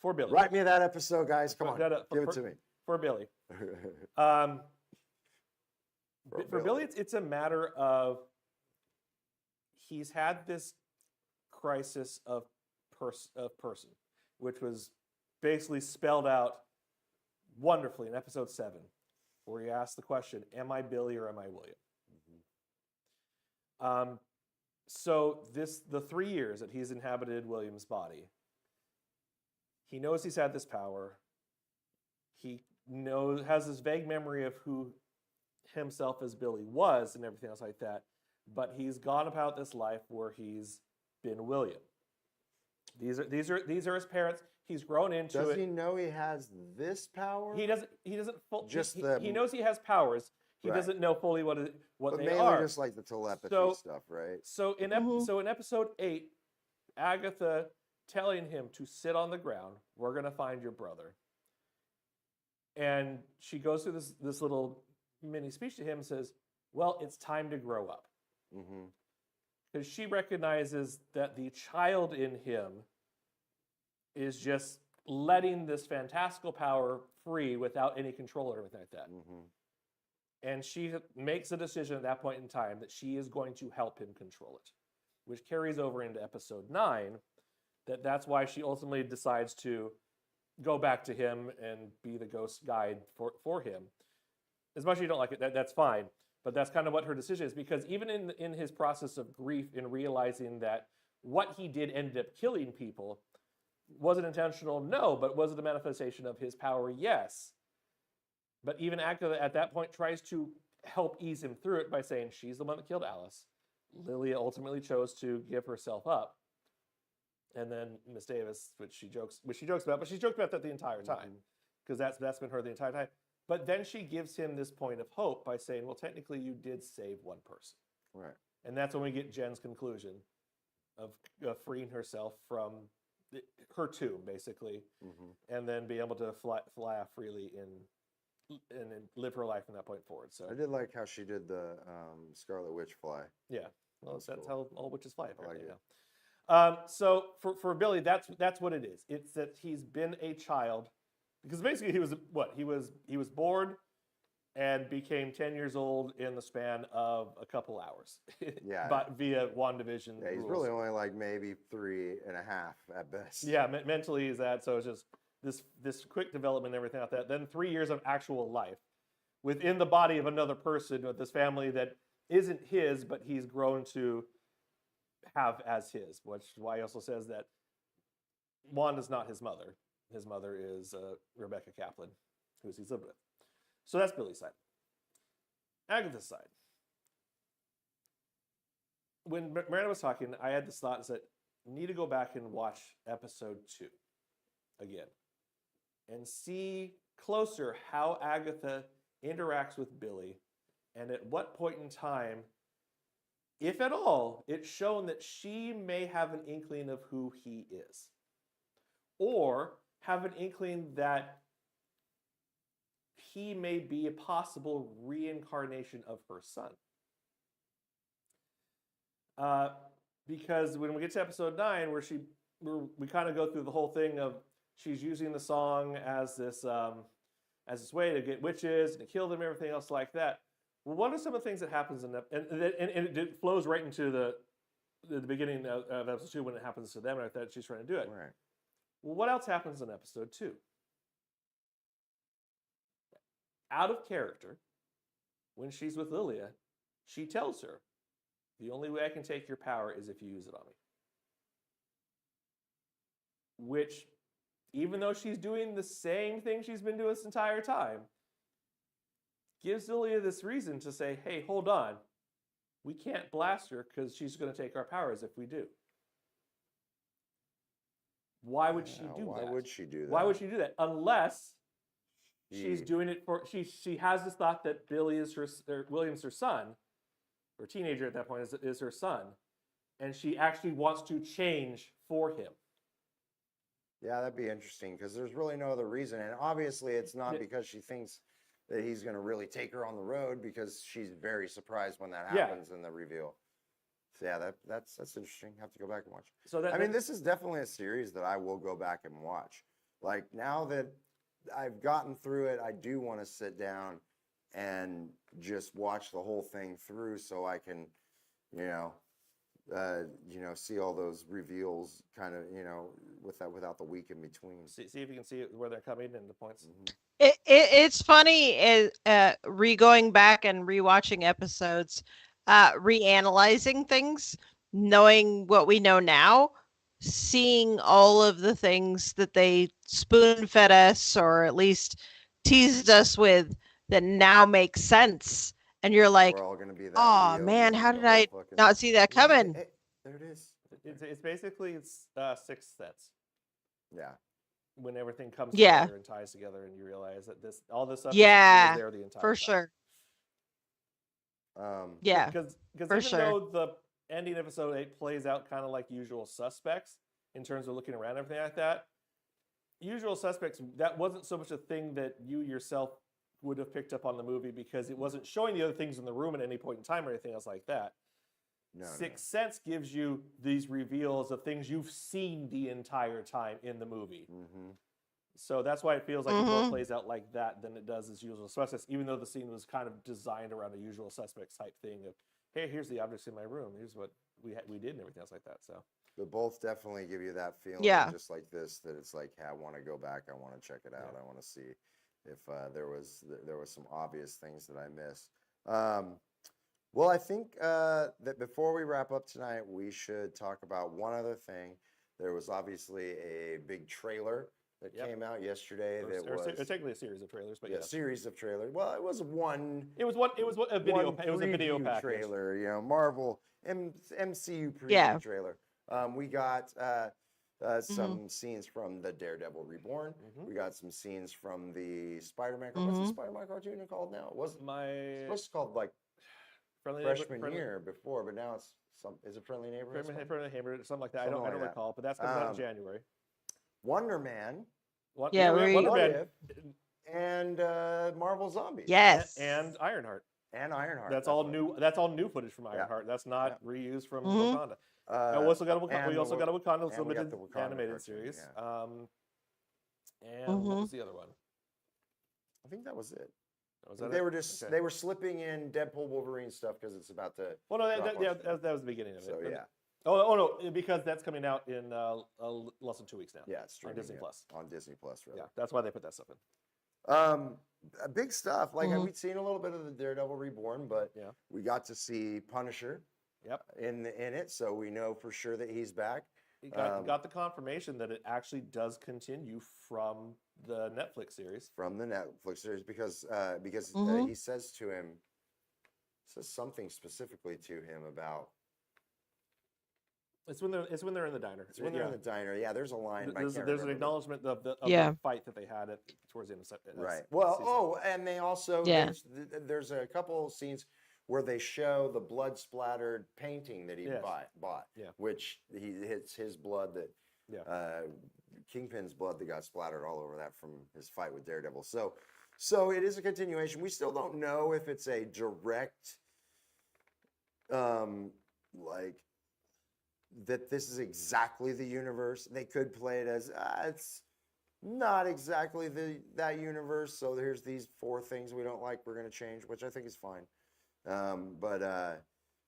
S1: For Billy,
S2: Write me that episode, guys. Come on, give it to me.
S1: For Billy, for Billy, it's a matter of he's had this crisis of person, which was basically spelled out wonderfully in episode 7, where he asked the question, am I Billy or am I William? So the 3 years that he's inhabited William's body, he knows he's had this power. He has this vague memory of who himself as Billy was and everything else like that, but he's gone about this life where he's been William. These are his parents. He's grown into it.
S2: Does he know he has this power?
S1: He doesn't.
S2: Just
S1: he knows he has powers. He
S2: Right.
S1: doesn't know fully what
S2: but
S1: they
S2: mainly
S1: are.
S2: just like the telepathy stuff, right?
S1: So in episode 8, Agatha telling him to sit on the ground. We're gonna find your brother. And she goes through this little mini speech to him and says, "Well, it's time to grow up."
S2: Mm-hmm.
S1: Because she recognizes that the child in him is just letting this fantastical power free without any control or anything like that.
S2: Mm-hmm.
S1: And she makes a decision at that point in time that she is going to help him control it, which carries over into episode 9, that's why she ultimately decides to go back to him and be the ghost guide for him. As much as you don't like it, that's fine. But that's kind of what her decision is, because even in his process of grief, in realizing that what he did ended up killing people, was it intentional? No. But was it a manifestation of his power? Yes. But even Agatha at that point tries to help ease him through it by saying she's the one that killed Alice. Lilia ultimately chose to give herself up. And then Miss Davis, which she jokes about, but she's joked about that the entire time, because that's been her the entire time. But then she gives him this point of hope by saying, well, technically you did save one person.
S2: Right.
S1: And that's when we get Jen's conclusion of freeing herself from her tomb, basically, and then be able to fly off freely and live her life from that point forward. So
S2: I did like how she did the Scarlet Witch fly.
S1: Yeah, well, that's how all witches fly. Apparently, so for Billy, that's what it is. It's that he's been a child, because basically he was born and became 10 years old in the span of a couple hours.
S2: Yeah.
S1: But via WandaVision.
S2: Yeah, he's
S1: rules.
S2: really only like maybe 3.5 at best.
S1: Yeah, mentally is that. So it's just this quick development and everything like that. Then 3 years of actual life within the body of another person with this family that isn't his, but he's grown to have as his, which is why he also says that Wanda's not his mother. His mother is Rebecca Kaplan, who he's lived with. So that's Billy's side. Agatha's side. When Miranda was talking, I had this thought that I need to go back and watch episode 2 again and see closer how Agatha interacts with Billy, and at what point in time, if at all, it's shown that she may have an inkling of who he is, or have an inkling that he may be a possible reincarnation of her son. Because when we get to episode 9, where we kind of go through the whole thing of she's using the song as this way to get witches and to kill them and everything else like that. Well, what are some of the things that happens in that, and it flows right into the beginning of episode 2 when it happens to them and that she's trying to do it.
S2: Right.
S1: Well, what else happens in episode 2? Out of character, when she's with Lilia, she tells her, the only way I can take your power is if you use it on me. Which, even though she's doing the same thing she's been doing this entire time, gives Lilia this reason to say, hey, hold on. We can't blast her because she's going to take our powers if we do. Why would she do that?
S2: Why would she do that?
S1: Why would she do that? Unless she's doing it for she has this thought that Billy is William's her son, or teenager at that point is her son, and she actually wants to change for him.
S2: Yeah, that'd be interesting because there's really no other reason, and obviously it's not because she thinks that he's going to really take her on the road, because she's very surprised when that happens in the reveal. So yeah, that's interesting. Have to go back and watch.
S1: So
S2: I mean, this is definitely a series that I will go back and watch. Like, now that I've gotten through it, I do want to sit down and just watch the whole thing through, so I can, see all those reveals, kind of, without the week in between.
S1: See if you can see where they're coming and the points.
S2: Mm-hmm.
S3: It's funny going back and rewatching episodes, reanalyzing things, knowing what we know now, seeing all of the things that they spoon-fed us, or at least teased us with, that now make sense. And you're like,
S2: We're all gonna be that
S3: oh
S2: Leo
S3: man,
S2: meme,
S3: how
S2: the
S3: did
S2: whole
S3: I
S2: fucking-
S3: not see that coming?
S2: Hey, there it is.
S1: It's basically 6 sets.
S2: Yeah.
S1: When everything comes
S3: Yeah.
S1: together and ties together, and you realize that all this stuff
S3: Yeah,
S1: is there the entire
S3: for
S1: time.
S3: sure.
S2: Um,
S3: Yeah,
S1: Because
S3: for
S1: even
S3: sure.
S1: though the ending of episode 8 plays out kind of like Usual Suspects in terms of looking around and everything like that, Usual Suspects, that wasn't so much a thing that you yourself would have picked up on the movie, because it wasn't showing the other things in the room at any point in time or anything else like that. Sixth Sense gives you these reveals of things you've seen the entire time in the movie.
S2: Mm-hmm.
S1: So that's why it feels like it more plays out like that than it does as Usual Suspects, even though the scene was kind of designed around a Usual Suspects type thing of, hey, here's the objects in my room, here's what we did and everything else like that. So,
S2: but both definitely give you that feeling, just like this, that it's like, hey, I want to go back, I want to check it out, I want to see if there was some obvious things that I missed. Well, I think that before we wrap up tonight, we should talk about one other thing. There was obviously a big trailer that came out yesterday.
S1: It was technically a series of trailers, but
S2: series of trailers. Well, it was one.
S1: It was a video. It was a video package.
S2: Trailer. Marvel MCU preview trailer. We got some scenes from the Daredevil Reborn. We got some scenes from the Spider-Man. What's the Spider-Man cartoon called now? It wasn't it's called like freshman year before, but now it's is it Friendly Neighborhood?
S1: Friendly Neighborhood, something like that. I don't recall, but that's coming out in January.
S2: Wonder Man.
S1: Wonder Man.
S2: And Marvel Zombies.
S3: Yes.
S1: And Ironheart.
S2: That's
S1: all new. That's all new footage from Ironheart. That's not reused from Wakanda. We also got a Wakanda limited animated series. And what was the other one?
S2: I think that was it.
S1: Was
S2: they were slipping in Deadpool Wolverine stuff because it's about to.
S1: Well, no, that was the beginning of it.
S2: So yeah.
S1: Oh no, because that's coming out in less than 2 weeks now.
S2: Yeah, it's
S1: on Disney Plus.
S2: On Disney Plus, right?
S1: Yeah, that's why they put that stuff in.
S2: Big stuff. Like we'd seen a little bit of the Daredevil Reborn, but we got to see Punisher.
S1: Yep.
S2: In it, so we know for sure that he's back.
S1: Got the confirmation that it actually does continue from the Netflix series.
S2: From the Netflix series, because he says something specifically to him about.
S1: It's when they're in the diner.
S2: It's when they're in the diner. Yeah, there's a line.
S1: There's an acknowledgement of the fight that they had towards the end of
S2: right. Well, and they also there's a couple scenes where they show the blood splattered painting that he bought, which it's his blood that Kingpin's blood that got splattered all over that from his fight with Daredevil. So it is a continuation. We still don't know if it's a direct like that this is exactly the universe. They could play it as it's not exactly that universe. So here's these 4 things we don't like. We're going to change, which I think is fine. But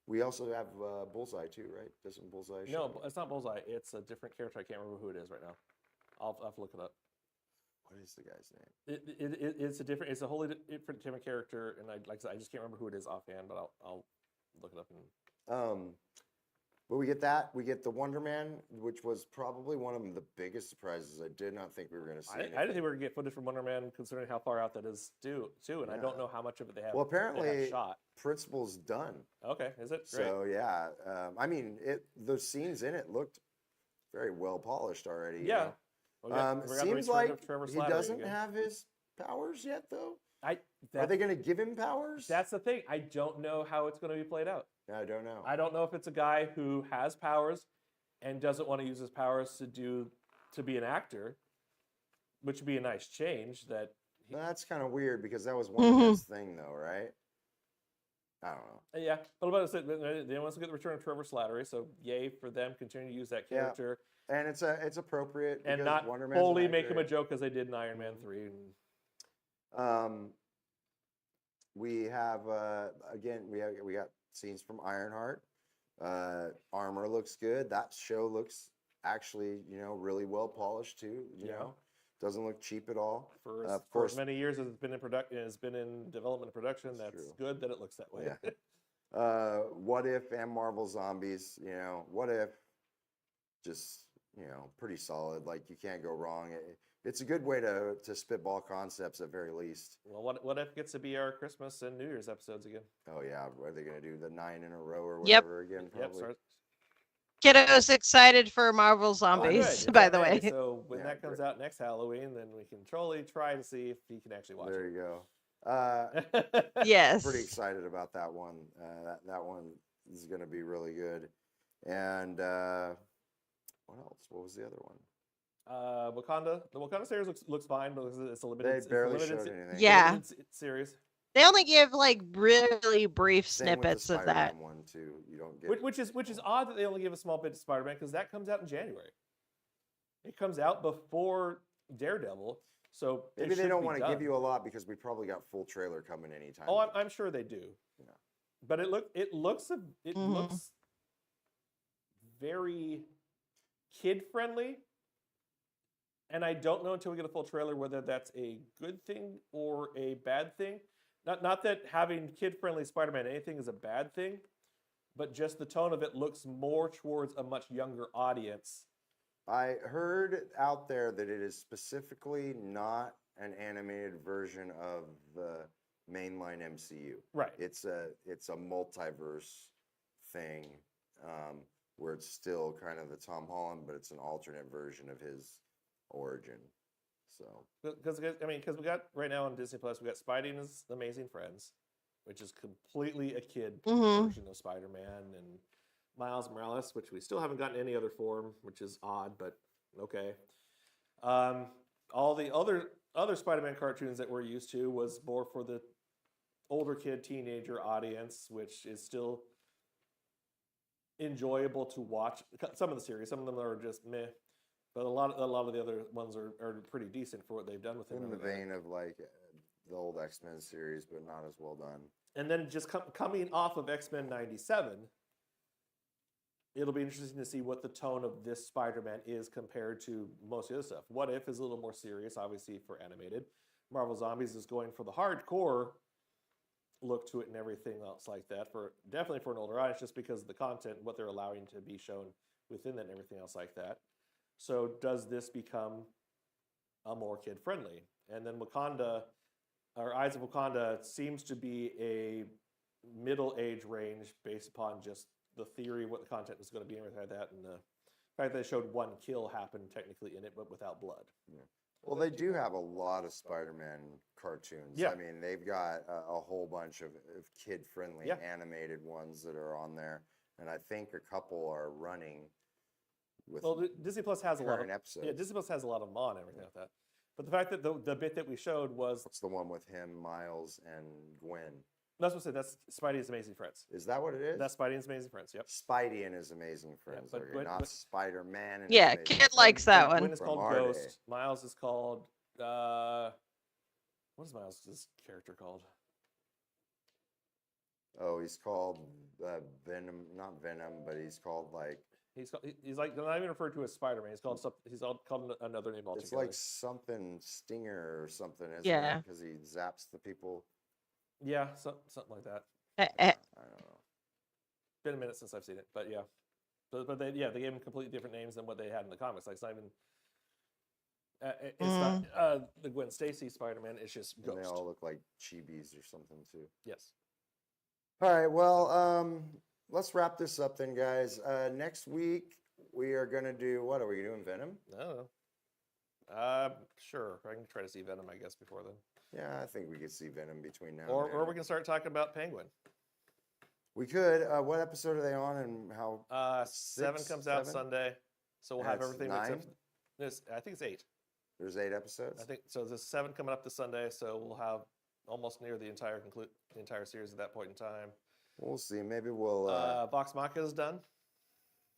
S2: we also have Bullseye too, right? Doesn't Bullseye?
S1: No, it's not Bullseye. It's a different character. I can't remember who it is right now. I'll have to look it up.
S2: what is the guy's name?
S1: It's a wholly different character, and like I said, I just can't remember who it is offhand, but I'll look it up. And
S2: But we get that. We get the Wonder Man, which was probably one of the biggest surprises. I did not think we were going to see.
S1: I didn't think we were going to get footage from Wonder Man, considering how far out that is too. And I don't know how much of it they have.
S2: Well,
S1: they
S2: apparently,
S1: have shot.
S2: Principal's done.
S1: Okay, is it? Great.
S2: So yeah, I mean, those scenes in it looked very well polished already.
S1: Yeah.
S2: You know?
S1: We got the
S2: Seems
S1: return
S2: like
S1: of Trevor
S2: he
S1: Slattery
S2: doesn't
S1: again.
S2: have his powers yet, though.
S1: Are
S2: Are they going to give him powers?
S1: That's the thing. I don't know how it's going to be played out.
S2: I don't know.
S1: I don't know if it's a guy who has powers and doesn't want to use his powers to be an actor, which would be a nice change.
S2: That's kind of weird because that was one of his thing, though, right? I don't know.
S1: Yeah, but about it, they want to get the return of Trevor Slattery, so yay for them. Continue to use that character,
S2: And it's appropriate
S1: and
S2: because
S1: not
S2: Wonder Man's
S1: fully
S2: an
S1: make him
S2: actor.
S1: a joke as they did in Iron Man 3.
S2: We have again we got scenes from Ironheart. Armor looks good. That show looks actually really well polished too. You know, doesn't look cheap at all.
S1: For as many years as it's been in production, it's been in development and production. That's
S2: true.
S1: good that it looks that way.
S2: Yeah. What If and Marvel Zombies. What If, just pretty solid. Like you can't go wrong. It's a good way to spitball concepts at very least.
S1: Well, what if gets to be our Christmas and New Year's episodes again?
S2: Oh yeah, are they going to do the 9 in a row or
S3: Yep.
S2: whatever again? Probably.
S3: Kiddo's excited for Marvel Zombies,
S1: Good.
S3: by the
S1: Okay,
S3: way.
S1: So when
S2: Yeah,
S1: that comes out next Halloween, then we can totally try to see if he can actually watch
S2: There you go.
S1: it.
S3: Yes.
S2: Pretty excited about that one. That one is going to be really good. And what else? What was the other one?
S1: Wakanda. The Wakanda series looks fine, but it's a limited.
S2: They barely
S1: it's a
S2: showed
S1: limited
S2: anything.
S3: Yeah.
S1: limited series.
S3: They only give like really brief
S2: Same with the
S3: snippets of that.
S2: Spider-Man one too. You don't get
S1: Which is odd that they only give a small bit to Spider-Man because that comes out in January. It comes out before Daredevil, so
S2: Maybe they don't want to give you a lot because we probably got full trailer coming anytime.
S1: Oh, I'm sure they do.
S2: Yeah.
S1: But it looks very kid friendly, and I don't know until we get a full trailer whether that's a good thing or a bad thing. Not that having kid friendly Spider-Man anything is a bad thing, but just the tone of it looks more towards a much younger audience.
S2: I heard out there that it is specifically not an animated version of the mainline MCU.
S1: Right.
S2: It's a multiverse thing where it's still kind of the Tom Holland, but it's an alternate version of his origin. So
S1: Because we got right now on Disney Plus, we got Spidey and His Amazing Friends, which is completely a kid version of Spider-Man, and Miles Morales, which we still haven't gotten any other form, which is odd, but okay. All the other Spider-Man cartoons that we're used to was more for the older kid, teenager audience, which is still enjoyable to watch. Some of the series, some of them are just meh. But a lot of the other ones are pretty decent for what they've done with them.
S2: in the vein of like the old X-Men series, but not as well done.
S1: And then just coming off of X-Men 97, it'll be interesting to see what the tone of this Spider-Man is compared to most of the other stuff. What If is a little more serious, obviously, for animated. Marvel Zombies is going for the hardcore look to it and everything else like that, definitely for an older audience, just because of the content, what they're allowing to be shown within that and everything else like that. So does this become a more kid-friendly? And then Wakanda, or Eyes of Wakanda, seems to be a middle age range based upon just the theory of what the content is going to be and everything like that, and the fact that they showed one kill happen technically in it, but without blood.
S2: Yeah. Well, they do have a lot of Spider-Man cartoons.
S1: Yeah.
S2: I mean, they've got a whole bunch of kid-friendly animated ones that are on there, and I think a couple are running with
S1: Disney Plus has a lot of
S2: current episodes.
S1: Yeah, Disney Plus has a lot of them on and everything like that. But the fact that the bit that we showed was
S2: What's the one with him, Miles, and Gwen?
S1: that's what I said. That's Spidey's Amazing Friends.
S2: Is that what it is?
S1: That's Spidey's Amazing Friends. Yep.
S2: Spidey and his Amazing Friends.
S1: but
S2: okay,
S1: Gwen-
S2: not
S1: Gwen-
S2: Spider-Man. And
S3: Yeah,
S2: his Amazing
S3: kid
S2: Friends.
S3: likes that
S1: Gwen
S3: one.
S1: is
S2: From
S1: called
S2: our day.
S1: Ghost. Miles is called what is Miles' character called?
S2: Oh, he's called Venom, not Venom, but he's called like
S1: He's like not even referred to as Spider-Man. He's called another name altogether.
S2: It's like something Stinger or something, isn't
S3: Yeah.
S2: it? Because he zaps the people.
S1: Yeah, something like that.
S2: I don't know.
S1: Been a minute since I've seen it, but yeah. But they gave him completely different names than what they had in the comics. Like it's not even. It's not the Gwen Stacy Spider-Man. It's just Ghost.
S2: And they all look like chibis or something too.
S1: Yes.
S2: All right, well, let's wrap this up then, guys. Next week we are gonna do what? Are we doing Venom?
S1: I don't know. Sure. I can try to see Venom, I guess, before then.
S2: Yeah, I think we could see Venom between now and
S1: Or
S2: then.
S1: we can start talking about Penguin.
S2: We could. What episode are they on and how?
S1: 7
S2: 6,
S1: comes out
S2: 7?
S1: Sunday, so we'll
S2: Yeah,
S1: have
S2: it's
S1: everything
S2: 9?
S1: except this. I think it's 8.
S2: There's 8 episodes.
S1: I think so. There's 7 coming up this Sunday, so we'll have almost near the entire series at that point in time.
S2: We'll see. Maybe we'll.
S1: Vox Machina is done.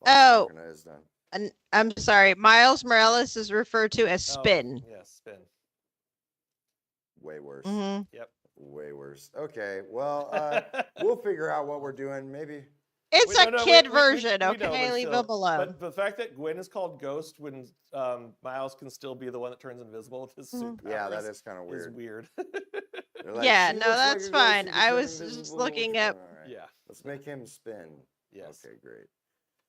S3: Oh.
S2: Machina is done.
S3: And I'm sorry, Miles Morales is referred to as Spin.
S1: Oh, yes, Spin.
S2: Way worse.
S3: Mhm.
S1: Yep.
S2: Way worse. Okay. Well, we'll figure out what we're doing. Maybe.
S3: It's a kid version,
S1: we know,
S3: okay?
S1: but
S3: Leave
S1: still.
S3: him alone.
S1: But the fact that Gwen is called Ghost when Miles can still be the one that turns invisible with his suit
S2: Yeah,
S1: powers
S2: that is kind of
S1: is
S2: weird.
S1: weird.
S2: They're like,
S3: Yeah,
S2: "She
S3: no,
S2: looks like
S3: that's
S2: a ghost,
S3: fine.
S2: she
S3: I
S2: can
S3: was
S2: turn
S3: just
S2: invisible."
S3: looking up.
S2: All right.
S1: Yeah.
S2: Let's make him spin.
S1: Yes.
S2: Okay, great.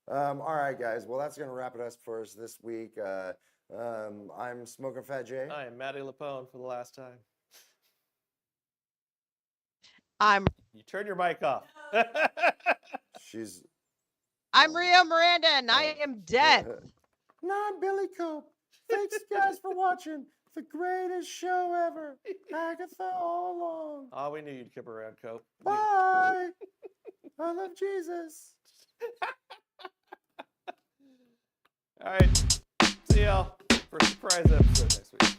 S2: All right, guys. Well, that's gonna wrap it up for us this week. I'm Smoking Phat J.
S1: I am Matty Lapone for the last time. You turn your mic off.
S3: I'm Rio Miranda, and I am death.
S2: No, I'm Billy Kopp. Thanks, guys, for watching the greatest show ever, Agatha All Along.
S1: Oh, we knew you'd come around, Cope.
S2: Bye. I love Jesus.
S1: All right. See y'all for a surprise episode next week.